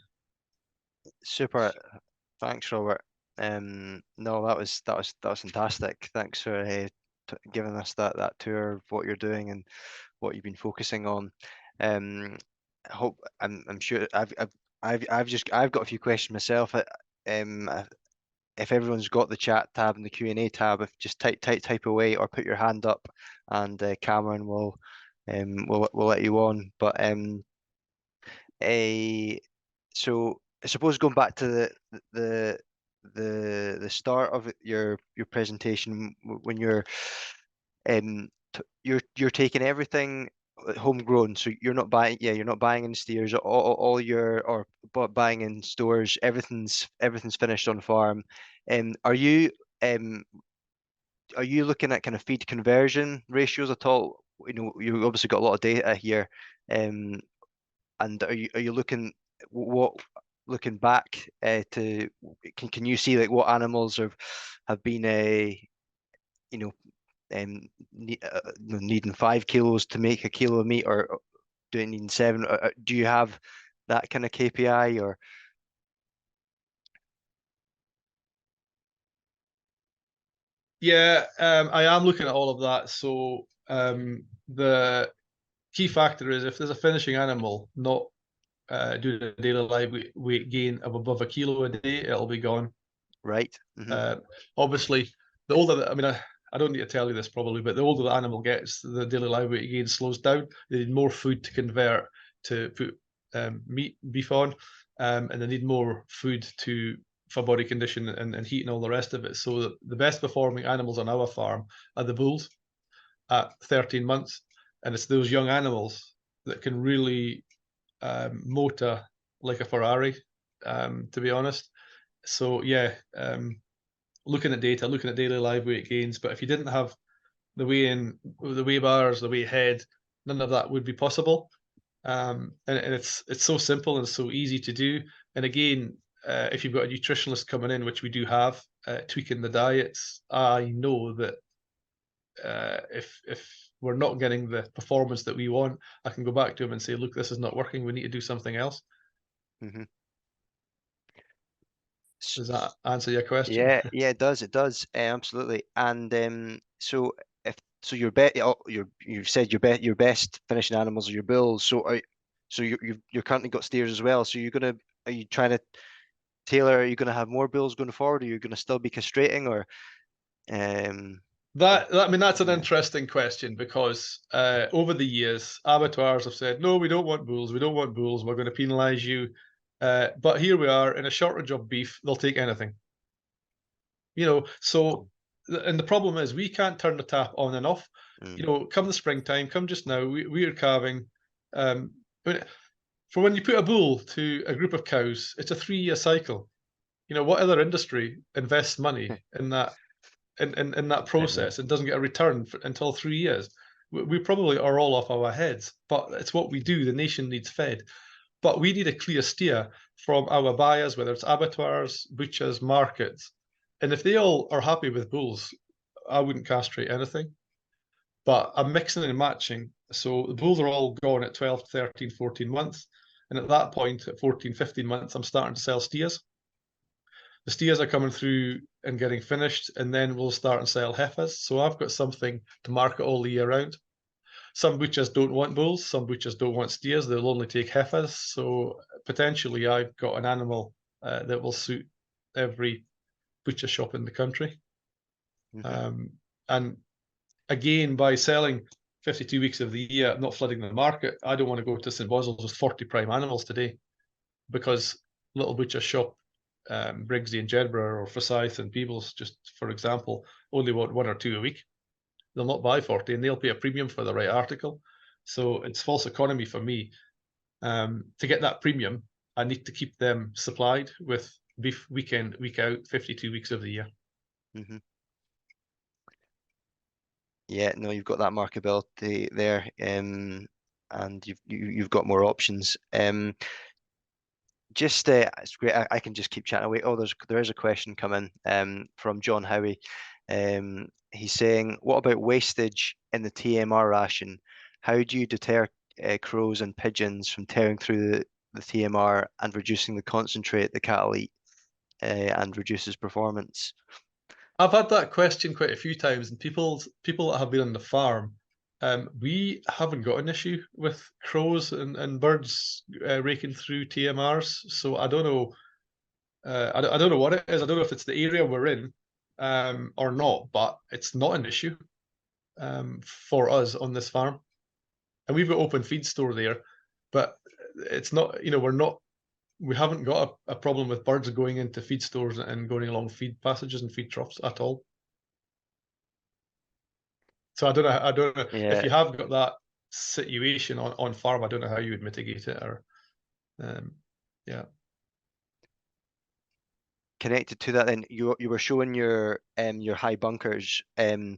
A: Super. Thanks, Robert. No, that was fantastic. Thanks for giving us that tour of what you're doing and what you've been focusing on. I hope I'm sure I've got a few questions myself. If everyone's got the chat tab and the Q&A tab, if just type away or put your hand up, and Cameron will let you on. But so I suppose going back to the start of your presentation, when you're taking everything homegrown, so you're not buying in steers, all your buying in stores, everything's finished on farm. Are you looking at kind of feed conversion ratios at all? You know, you've obviously got a lot of data here, and are you looking back to can you see like what animals have been needing 5 kilos to make a kilo of meat, or do it needing 7? Do you have that kind of KPI? Or
C: yeah, I am looking at all of that. So the key factor is if there's a finishing animal not doing a daily live weight gain of above a kilo a day, it'll be gone.
A: Right.
C: Obviously, the older, I mean, I don't need to tell you this probably, but the older the animal gets, the daily live weight gain slows down. They need more food to convert to put beef on, and they need more food for body condition and heat and all the rest of it. So the best performing animals on our farm are the bulls at 13 months, and it's those young animals that can really motor like a Ferrari, to be honest. So yeah, looking at data, looking at daily live weight gains, but if you didn't have the weigh-in, the weigh bars, the weigh head, none of that would be possible. And it's so simple and so easy to do. And again, if you've got a nutritionist coming in, which we do have, tweaking the diets, I know that if we're not getting the performance that we want, I can go back to him and say, look, this is not working. We need to do something else.
A: Mm-hmm.
C: Does that answer your question?
A: Yeah, it does. Absolutely. And so you've said your best finishing animals are your bulls. So you're currently got steers as well. So are you trying to tailor? Are you going to have more bulls going forward? Or are you going to still be castrating? Or
C: I mean, that's an interesting question, because over the years, abattoirs have said, no, we don't want bulls. We don't want bulls. We're going to penalise you. But here we are in a shortage of beef. They'll take anything. You know, so, and the problem is we can't turn the tap on and off. You know, come the springtime, come just now, we are calving. For when you put a bull to a group of cows, it's a 3-year cycle. You know, what other industry invests money in that in that process and doesn't get a return until 3 years? We probably are all off our heads, but it's what we do. The nation needs fed. But we need a clear steer from our buyers, whether it's abattoirs, butchers, markets. And if they all are happy with bulls, I wouldn't castrate anything. but I'm mixing and matching. So the bulls are all gone at 12, 13, 14 months. And at that point, at 14, 15 months, I'm starting to sell steers. The steers are coming through and getting finished, and then we'll start and sell heifers. So I've got something to market all the year round. Some butchers don't want bulls, some butchers don't want steers, they'll only take heifers. So potentially I've got an animal that will suit every butcher shop in the country. And again, by selling 52 weeks of the year, not flooding the market, I don't want to go to St. Boswell's with 40 prime animals today, because little butchers shop, Briggsy and Jedburgh or Forsyth and Peebles, just for example, only want 1 or 2 a week. They'll not buy 40, and they'll pay a premium for the right article. So it's false economy for me. To get that premium, I need to keep them supplied with beef week in, week out, 52 weeks of the year.
A: Yeah, no, you've got that marketability there, and you've got more options. Just it's great. I can just keep chatting away. Oh, there is a question coming from John Howie. He's saying, what about wastage in the TMR ration? How do you deter crows and pigeons from tearing through the TMR and reducing the concentrate the cattle eat and reduces performance?
C: I've had that question quite a few times, and people that have been on the farm, we haven't got an issue with crows and birds raking through TMRs. So I don't know. I don't know what it is. I don't know if it's the area we're in or not, but it's not an issue for us on this farm. And we've got open feed store there, but it's not. We haven't got a problem with birds going into feed stores and going along feed passages and feed troughs at all. So I don't know if you have got that situation on farm. I don't know how you would mitigate it, or yeah.
A: Connected to that, then you were showing your high bunkers, and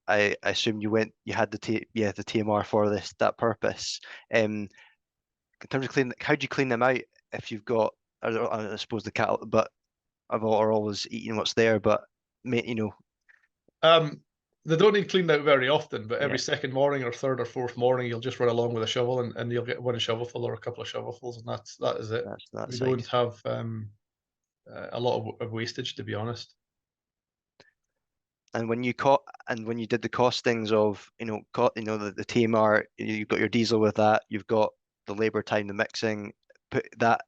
A: I assume you had the TMR for that purpose. In terms of cleaning, how do you clean them out if you've got? I suppose the cattle, but are always eating what's there. But
C: they don't need cleaned out very often, but every second morning or third or fourth morning, you'll just run along with a shovel, and you'll get one shovelful or a couple of shovelfuls, and that is it. We don't have a lot of wastage, to be honest.
A: And when you did the costings of the TMR, you've got your diesel with that, you've got the labor time, the mixing, what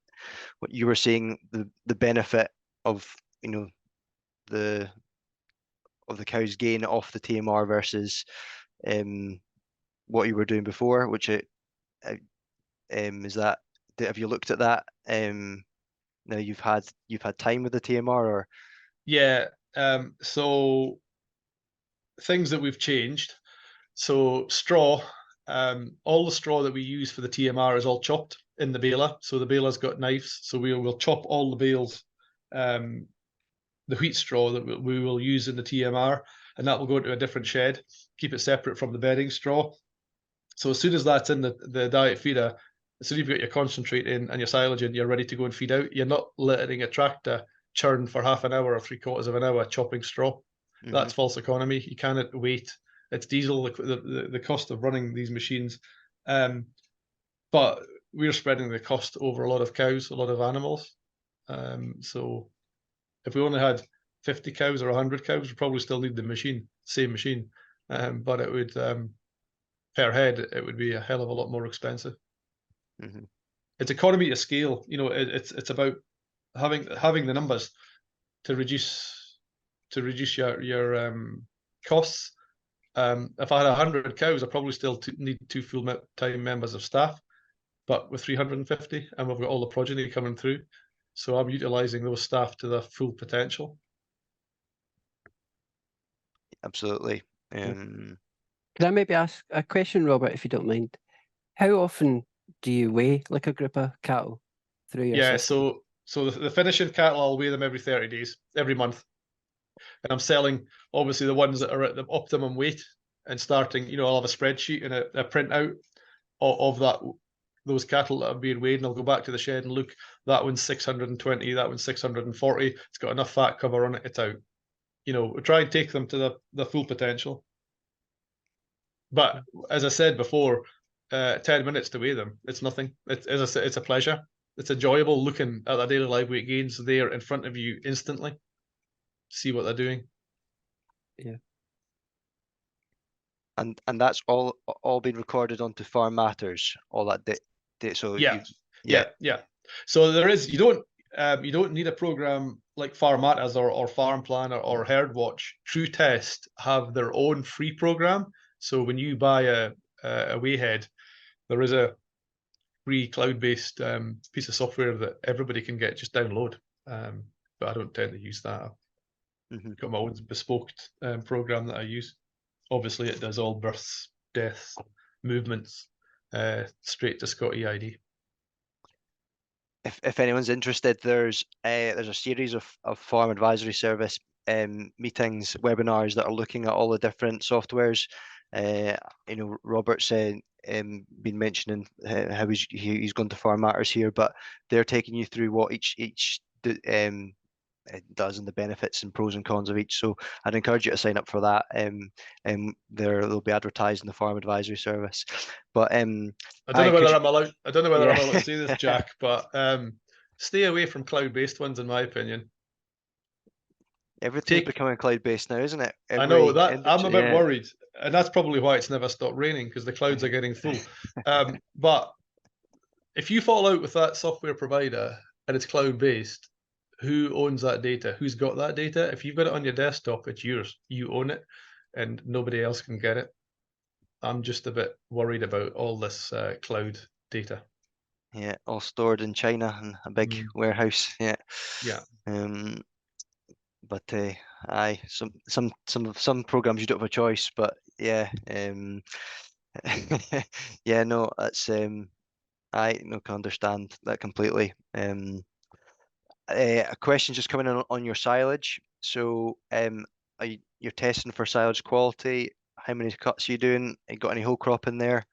A: you were seeing, the benefit of the cow's gain off the TMR versus what you were doing before, which is that, have you looked at that now you've had time with the TMR? Or
C: so things that we've changed, so straw, all the straw that we use for the TMR is all chopped in the baler. So the baler's got knives, so we will chop all the bales, the wheat straw that we will use in the TMR, and that will go into a different shed, keep it separate from the bedding straw. So as soon as that's in the diet feeder, as soon as you've got your concentrate in and your silage in, you're ready to go and feed out. You're not letting a tractor churn for half an hour or 3/4 of an hour chopping straw. That's false economy. You cannot wait. It's diesel, the cost of running these machines. But we're spreading the cost over a lot of cows, a lot of animals. So if we only had 50 cows or 100 cows, we'd probably still need the same machine. But it would, per head, it would be a hell of a lot more expensive. It's economy of scale. It's about having the numbers to reduce your costs. If I had 100 cows, I probably still need 2 full-time members of staff, but with 350, and we've got all the progeny coming through, so I'm utilising those staff to their full potential.
A: Absolutely.
B: Can I maybe ask a question, Robert, if you don't mind? How often do you weigh like a group of cattle through your system?
C: So the finishing cattle, I'll weigh them every 30 days, every month. And I'm selling, obviously, the ones that are at the optimum weight, and starting, I'll have a spreadsheet and a printout of those cattle that are being weighed, and I'll go back to the shed and look, that one's 620, that one's 640, it's got enough fat cover on it, it's out. We try and take them to the full potential. But as I said before, 10 minutes to weigh them, it's nothing. As I said, it's a pleasure. It's enjoyable looking at the daily live weight gains there in front of you instantly. See what they're doing.
B: Yeah.
A: And that's all been recorded onto Farm Matters, all that so
C: Yeah.
A: yeah.
C: So there is, you don't need a program like Farm Matters or Farm Planner or Herd Watch. True Test have their own free program. So when you buy a weighhead, there is a free cloud-based piece of software that everybody can get, just download. But I don't tend to use that. I've got my own bespoke program that I use. Obviously, it does all births, deaths, movements, straight to Scott EID.
A: If anyone's interested, there's a series of farm advisory service meetings, webinars that are looking at all the different softwares. Robert's been mentioning how he's going to Farm Matters here, but they're taking you through what each it does and the benefits and pros and cons of each. So I'd encourage you to sign up for that. They'll be advertised in the Farm Advisory Service. But
C: I don't know whether I'm allowed. I don't know whether I'm allowed to say this, Jack. But stay away from cloud-based ones, in my opinion.
A: Everything's becoming cloud-based now, isn't it?
C: I know that. I'm a bit worried, and that's probably why it's never stopped raining, because the clouds are getting full. But if you fall out with that software provider and it's cloud-based, who owns that data? Who's got that data? If you've got it on your desktop, it's yours. You own it, and nobody else can get it. I'm just a bit worried about all this cloud data.
A: Yeah, all stored in China in a big warehouse. Yeah.
C: Yeah.
A: But aye, some programs you don't have a choice. But yeah, yeah, no, that's I can understand that completely. A question just coming in on your silage. So, you're testing for silage quality. How many cuts are you doing? You got any whole crop in there?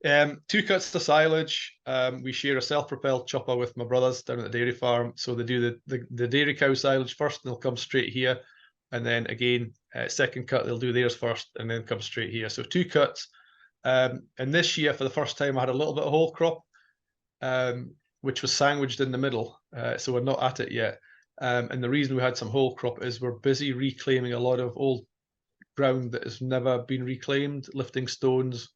C: 2 cuts to silage. We share a self-propelled chopper with my brothers down at the dairy farm. So they do the dairy cow silage first, and they'll come straight here. And then again, second cut, they'll do theirs first and then come straight here. So 2 cuts. And this year, for the first time, I had a little bit of whole crop, which was sandwiched in the middle. So we're not at it yet. And the reason we had some whole crop is we're busy reclaiming a lot of old ground that has never been reclaimed, lifting stones.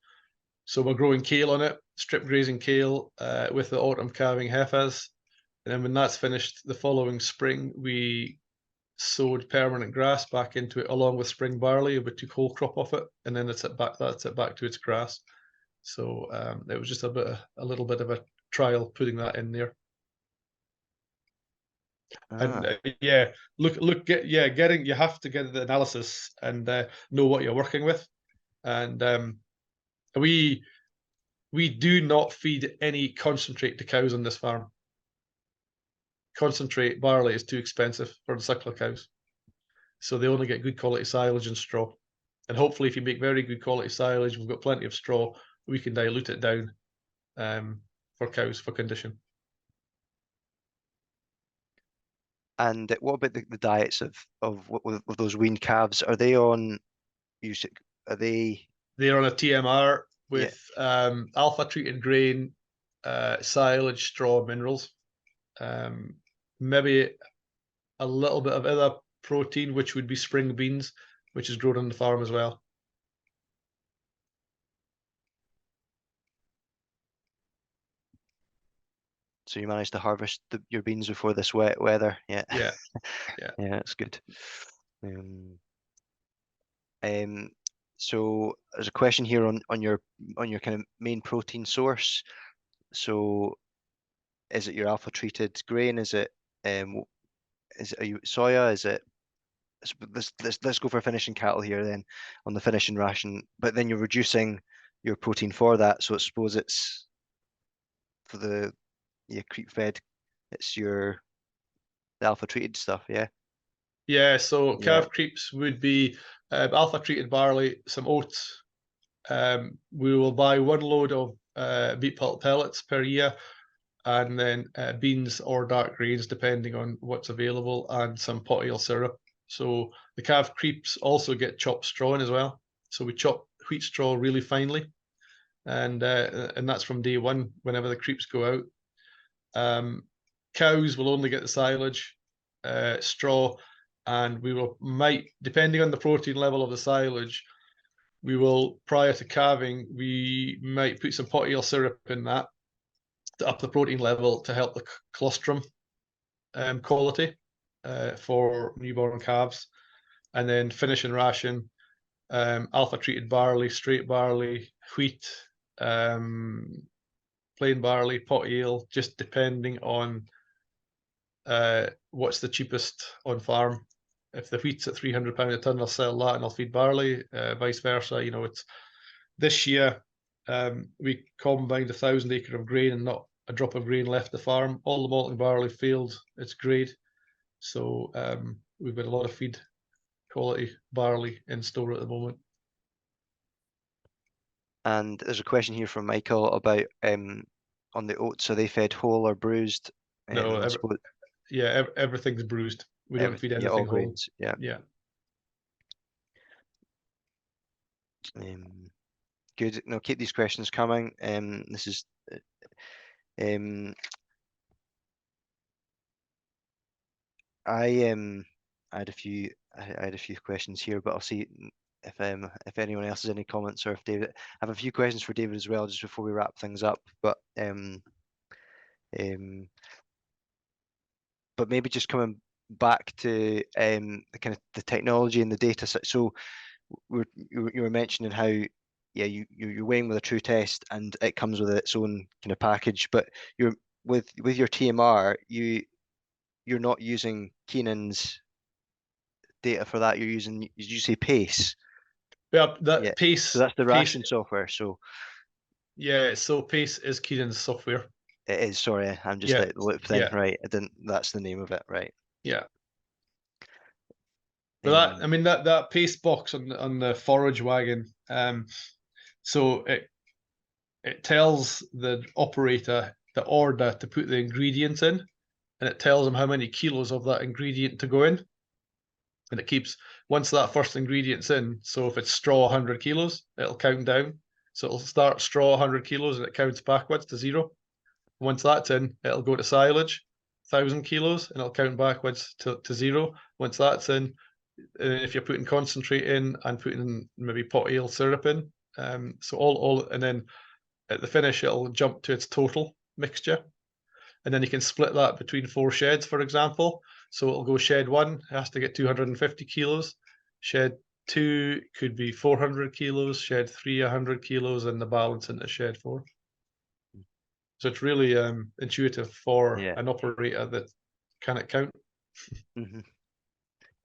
C: So we're growing kale on it, strip grazing kale with the autumn calving heifers. And then when that's finished, the following spring, we sowed permanent grass back into it along with spring barley. We took whole crop off it, and then that's it back to its grass. So it was just a little bit of a trial putting that in there. And yeah, you have to get the analysis and know what you're working with. And we do not feed any concentrate to cows on this farm. Concentrate barley is too expensive for the suckler cows, so they only get good quality silage and straw. And hopefully, if you make very good quality silage, we've got plenty of straw, we can dilute it down for cows for condition.
A: And what about the diets of those weaned calves? Are they on? Are they?
C: They're on a TMR with alpha treated grain, silage, straw, minerals, maybe a little bit of other protein, which would be spring beans, which is grown on the farm as well.
A: So you managed to harvest your beans before this wet weather, yeah.
C: Yeah.
A: Yeah, that's good. So there's a question here on your kind of main protein source. So is it your alpha treated grain? Is it are you soya? Is it let's go for finishing cattle here then on the finishing ration, but then you're reducing your protein for that. So I suppose it's for the creep fed, it's the alpha treated stuff, yeah.
C: Yeah, so calf creeps would be alpha treated barley, some oats. We will buy 1 load of beet pulp pellets per year, and then beans or dark grains, depending on what's available, and some pot ale syrup. So the calf creeps also get chopped straw in as well. So we chop wheat straw really finely, and that's from day one. Whenever the creeps go out, cows will only get the silage, straw, and we might, depending on the protein level of the silage, we will, prior to calving, we might put some pot ale syrup in that to up the protein level to help the colostrum quality for newborn calves, and then finish in ration alpha treated barley, straight barley, wheat, plain barley, pot ale, just depending on what's the cheapest on farm. If the wheat's at £300 a ton, I'll sell that and I'll feed barley. Vice versa, you know, it's this year we combined 1,000 acre of grain and not a drop of grain left the farm. All the malting barley failed its grade, so we've got a lot of feed quality barley in store at the moment.
A: And there's a question here from Michael about on the oats, are they fed whole or bruised?
C: No,
A: I suppose
C: yeah, everything's bruised. We don't feed anything
A: yeah, all
C: whole.
A: grains. Yeah.
C: Yeah.
A: Good. No, keep these questions coming. This is I had a few questions here, but I'll see if anyone else has any comments, or if David, I have a few questions for David as well, just before we wrap things up. But maybe just coming back to the kind of the technology and the data. So you were mentioning how, yeah, you're weighing with a true test and it comes with its own kind of package, but you're with your TMR, you're not using Keenan's data for that. You're using, did you say Pace?
C: Yeah, that
A: Yeah.
C: Pace.
A: So that's the
C: Pace,
A: ration software. So
C: yeah, so Pace is Keenan's software.
A: it is. Sorry, I'm just
C: Yeah,
A: out the loop then.
C: yeah.
A: Right. I didn't. That's the name of it. Right.
C: Yeah. But that, I mean, that Pace box on the forage wagon, so it tells the operator the order to put the ingredients in, and it tells them how many kilos of that ingredient to go in. And it keeps, once that first ingredient's in, so if it's straw 100 kilos, it'll count down. So it'll start straw 100 kilos and it counts backwards to 0. Once that's in, it'll go to silage, 1,000 kilos, and it'll count backwards to 0. Once that's in, if you're putting concentrate in and putting in maybe pot ale syrup in, so all, and then at the finish, it'll jump to its total mixture. And then you can split that between 4 sheds, for example. So it'll go shed 1 has to get 250 kilos. Shed 2 could be 400 kilos. Shed 3, 100 kilos, and the balance into shed 4. So it's really intuitive for an operator that can count.
A: Mm-hmm.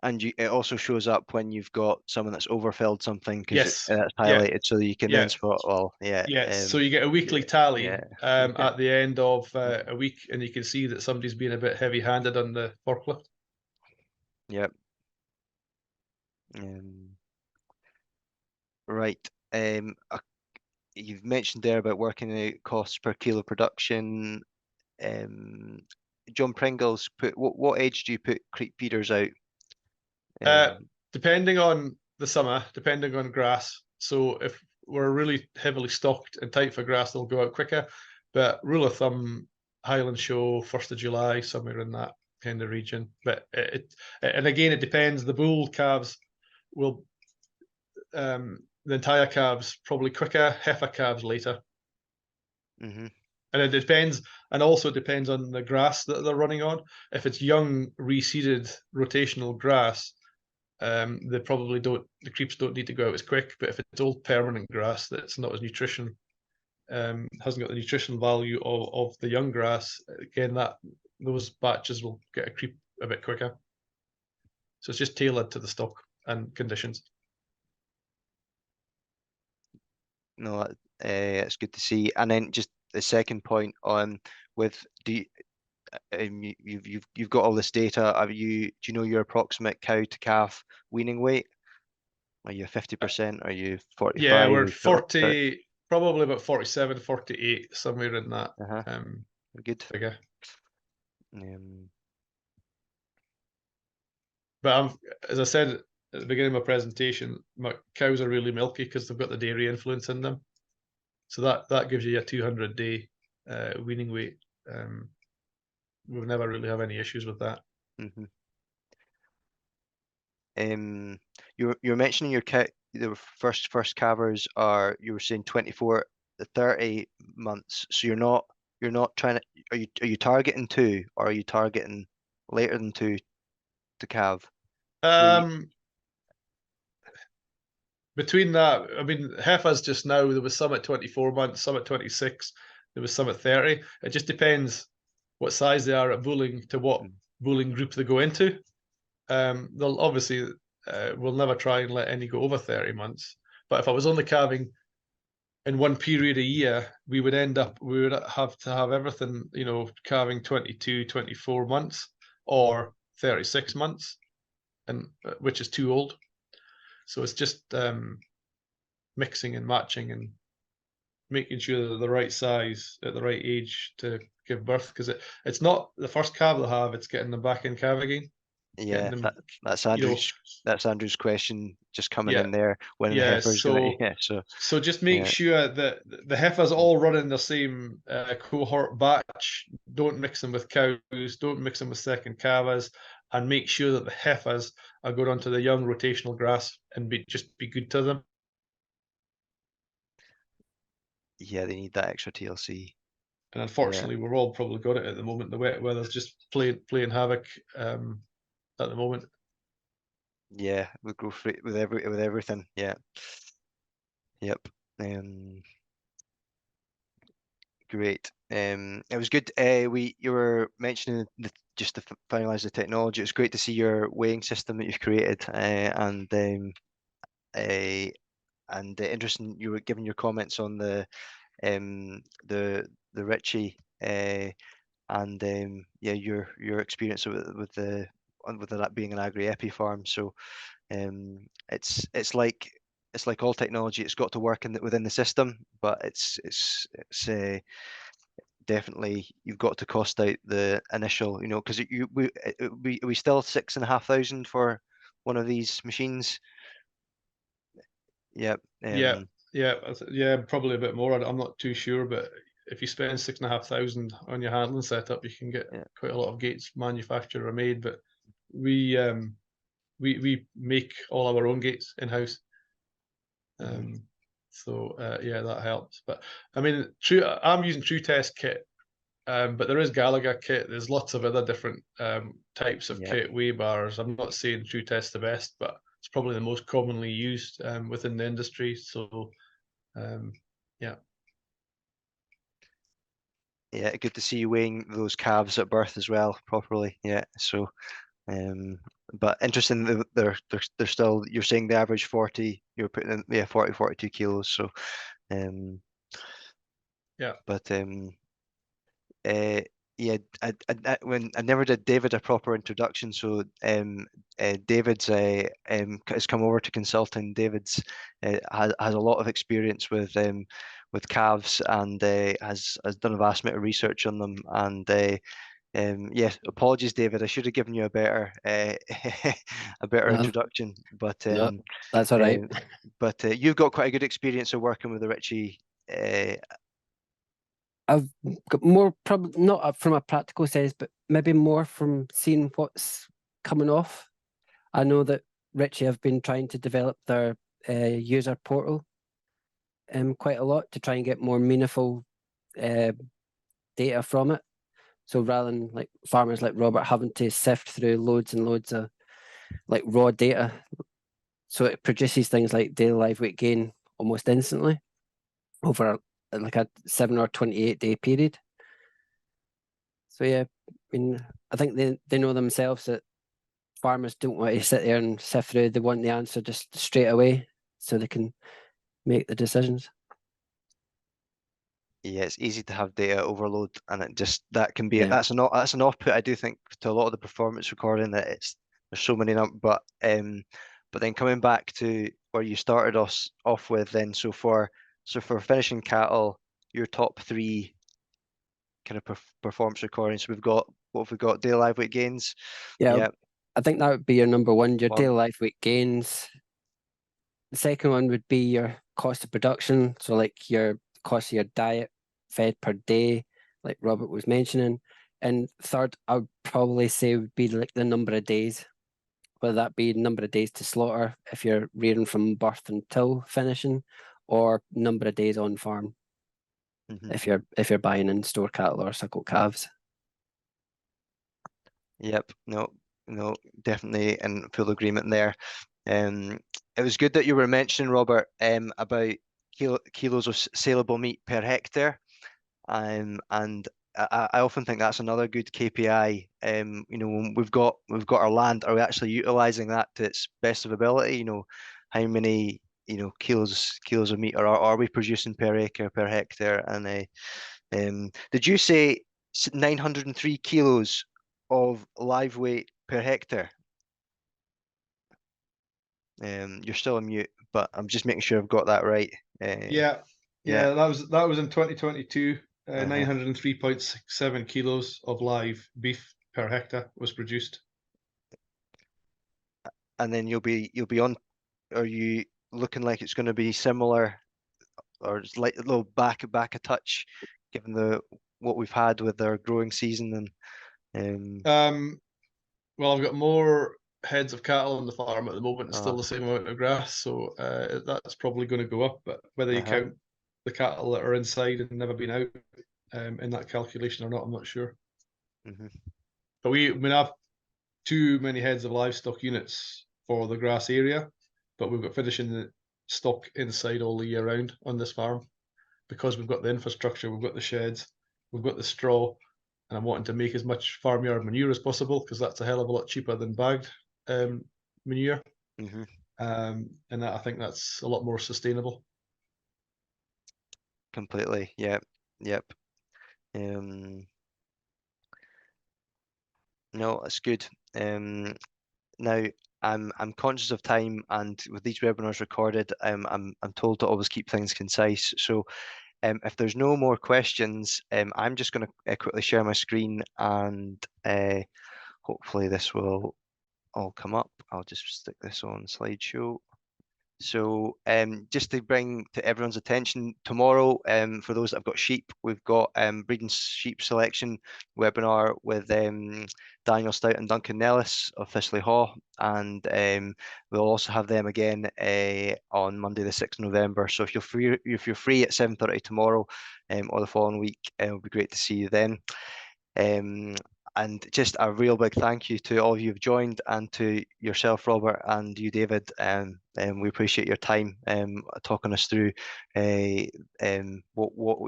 A: And it also shows up when you've got someone that's overfilled something, because
C: yes,
A: that's highlighted, so that you can then spot. Well,
C: so you get a weekly tally
A: at
C: the end of a week, and you can see that somebody's been a bit heavy-handed on the forklift.
A: Yep. Right. You've mentioned there about working out costs per kilo production. John Pringle's put, what age do you put creep feeders out?
C: Depending on the summer, depending on grass. So if we're really heavily stocked and tight for grass, they'll go out quicker. But rule of thumb, Highland Show, 1st of July, somewhere in that kind of region. But and again, it depends. The bull calves will, the entire calves probably quicker, heifer calves later.
A: Mm-hmm.
C: And it depends, and also depends on the grass that they're running on. If it's young, reseeded, rotational grass, they probably don't, the creeps don't need to go out as quick. But if it's old permanent grass that's not as hasn't got the nutritional value of the young grass, again, those batches will get a creep a bit quicker. So it's just tailored to the stock and conditions.
A: No, it's good to see. And then just the second point on with you've got all this data. Do you know your approximate cow to calf weaning weight? Are you 50%? Are you 45?
C: Yeah, we're 40, probably about 47, 48, somewhere in that
A: good
C: figure. But as I said at the beginning of my presentation, my cows are really milky because they've got the dairy influence in them. So that gives you a 200-day weaning weight. We've never really have any issues with that.
A: Mm-hmm. You're mentioning your cow. The first calvers are, you were saying 24 to 30 months. So you're not trying to. Are you targeting 2, or are you targeting later than 2 to calve?
C: Between that, I mean, heifers just now, there was some at 24 months, some at 26, there was some at 30. It just depends what size they are at bulling to what bulling group they go into. They'll obviously, we'll never try and let any go over 30 months. But if I was only calving in one period a year, we would have to have everything, calving 22, 24 months or 36 months, and which is too old. So it's just mixing and matching and making sure they're the right size at the right age to give birth, because it's not the first calf they'll have, it's getting them back in calf again.
A: Yeah,
C: Them,
A: that's Andrew's question just coming in there. When the heifer's
C: so just make sure that the heifers all run in the same cohort batch. Don't mix them with cows, don't mix them with second calves, and make sure that the heifers are going onto the young rotational grass and just be good to them.
A: Yeah, they need that extra TLC.
C: And unfortunately, we've all probably got it at the moment. The wet weather's just playing havoc at the moment.
A: Yeah, we go for it with everything. Yeah. Yep. Great. It was good. You were mentioning just to finalize the technology. It's great to see your weighing system that you've created, and interesting. You were giving your comments on the Ritchie, and your experience with that being an agri-epi farm. So it's like all technology. It's got to work within the system, but it's definitely you've got to cost out the initial, because we still 6,500 for one of these machines. Yep.
C: Yeah, probably a bit more. I'm not too sure, but if you spend 6,500 on your handling setup, you can get quite a lot of gates manufacturer made. But we make all our own gates in house. So that helps. But I mean, I'm using True Test kit, but there is Gallagher kit. There's lots of other different types of kit, weigh bars. I'm not saying True Test the best, but it's probably the most commonly used within the industry. So
A: yeah, good to see you weighing those calves at birth as well properly. Yeah, so but interesting, they're still, you're saying the average 40, you're putting in 42 kilos. So but when I never did David a proper introduction, so David's has come over to consulting. David's has a lot of experience with calves, and has done a vast amount of research on them. And yes, apologies, David. I should have given you a better introduction, but
B: no, that's all right.
A: But you've got quite a good experience of working with the Ritchie.
B: I've got more, probably not from a practical sense, but maybe more from seeing what's coming off. I know that Ritchie have been trying to develop their user portal quite a lot to try and get more meaningful data from it. So rather than like farmers like Robert having to sift through loads and loads of like raw data, so it produces things like daily live weight gain almost instantly over like a 7 or 28-day period. So yeah, I mean, I think they know themselves that farmers don't want to sit there and sift through. They want the answer just straight away so they can make the decisions.
A: Yeah, it's easy to have data overload, and it just that can be that's an output, I do think, to a lot of the performance recording, that there's so many but then coming back to where you started us off with, then so for finishing cattle, your top 3 kind of performance recordings. So we've got, what have we got? Daily live weight gains.
B: Yeah. I think that would be your number one, your
A: One.
B: daily life weight gains. The second one would be your cost of production, so like your cost of your diet fed per day, like Robert was mentioning. And third, I would probably say would be like the number of days, whether that be number of days to slaughter if you're rearing from birth until finishing, or number of days on farm if you're buying in store cattle or suckle calves.
A: Yep, no, definitely in full agreement there. It was good that you were mentioning, Robert, about kilos of saleable meat per hectare. And I often think that's another good KPI. When we've got our land, are we actually utilizing that to its best of ability? How many kilos of meat are we producing per acre, per hectare? And did you say 903 kilos of live weight per hectare? You're still on mute, but I'm just making sure I've got that right.
C: Yeah,
A: yeah.
C: that was in 2022.
A: Uh-huh.
C: 903.67 kilos of live beef per hectare was produced.
A: And then you'll be on. Are you looking like it's going to be similar, or it's like a little back a touch, given what we've had with our growing season and
C: Well, I've got more heads of cattle on the farm at the moment and
A: uh,
C: still the same amount of grass, so that's probably going to go up. But whether you
A: uh-huh.
C: count the cattle that are inside and never been out in that calculation or not, I'm not sure.
A: Mhm.
C: But we have too many heads of livestock units for the grass area, but we've got finishing the stock inside all the year round on this farm because we've got the infrastructure, we've got the sheds, we've got the straw, and I'm wanting to make as much farmyard manure as possible because that's a hell of a lot cheaper than bagged manure.
A: Mhm.
C: And I think that's a lot more sustainable.
A: Completely. Yep. No, that's good. Now I'm conscious of time, and with these webinars recorded, I'm told to always keep things concise. So if there's no more questions, I'm just going to quickly share my screen, and hopefully this will all come up. I'll just stick this on slideshow. So just to bring to everyone's attention, tomorrow, for those that have got sheep, we've got breeding sheep selection webinar with Daniel Stout and Duncan Nellis of Fisley Haw, and we'll also have them again on Monday the 6th of November. So if you're free at 7:30 tomorrow or the following week, it would be great to see you then. And just a real big thank you to all of you who've joined, and to yourself, Robert, and you, David. We appreciate your time talking us through what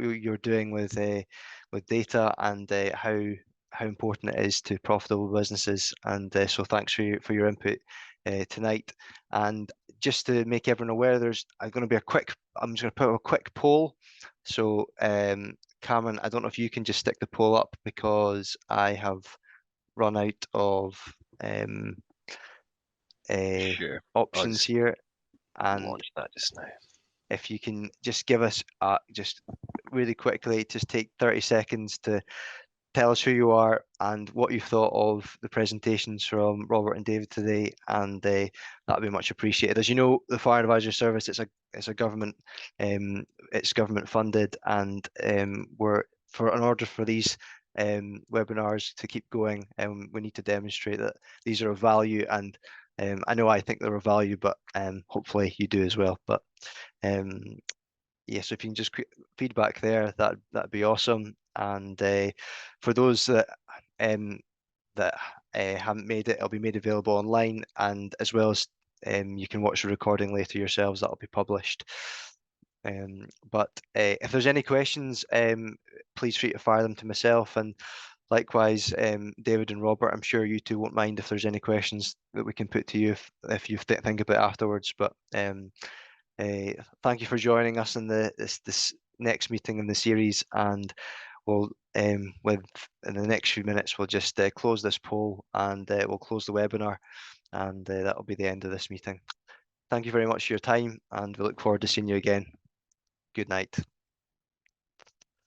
A: you're doing with data, and how important it is to profitable businesses. And so thanks for your input tonight. And just to make everyone aware, I'm just going to put a quick poll. So Cameron, I don't know if you can just stick the poll up, because I have run out of
D: Sure.
A: options here. And
D: Launch that just now.
A: if you can just give us just really quickly, just take 30 seconds to tell us who you are and what you thought of the presentations from Robert and David today, and that'd be much appreciated. As you know, the Fire Advisory Service, it's a government, it's government funded, and in order for these webinars to keep going, we need to demonstrate that these are of value. And I know I think they're of value, but hopefully you do as well. But yeah, so if you can just feedback there, that'd be awesome. And for those that haven't made it, it'll be made available online, and as well as you can watch the recording later yourselves. That'll be published. But if there's any questions, please feel free to fire them to myself, and likewise, David and Robert, I'm sure you two won't mind if there's any questions that we can put to you if you think about it afterwards. But thank you for joining us in this next meeting in the series, and we'll in the next few minutes we'll just close this poll, and we'll close the webinar, and that'll be the end of this meeting. Thank you very much for your time, and we look forward to seeing you again. Good night.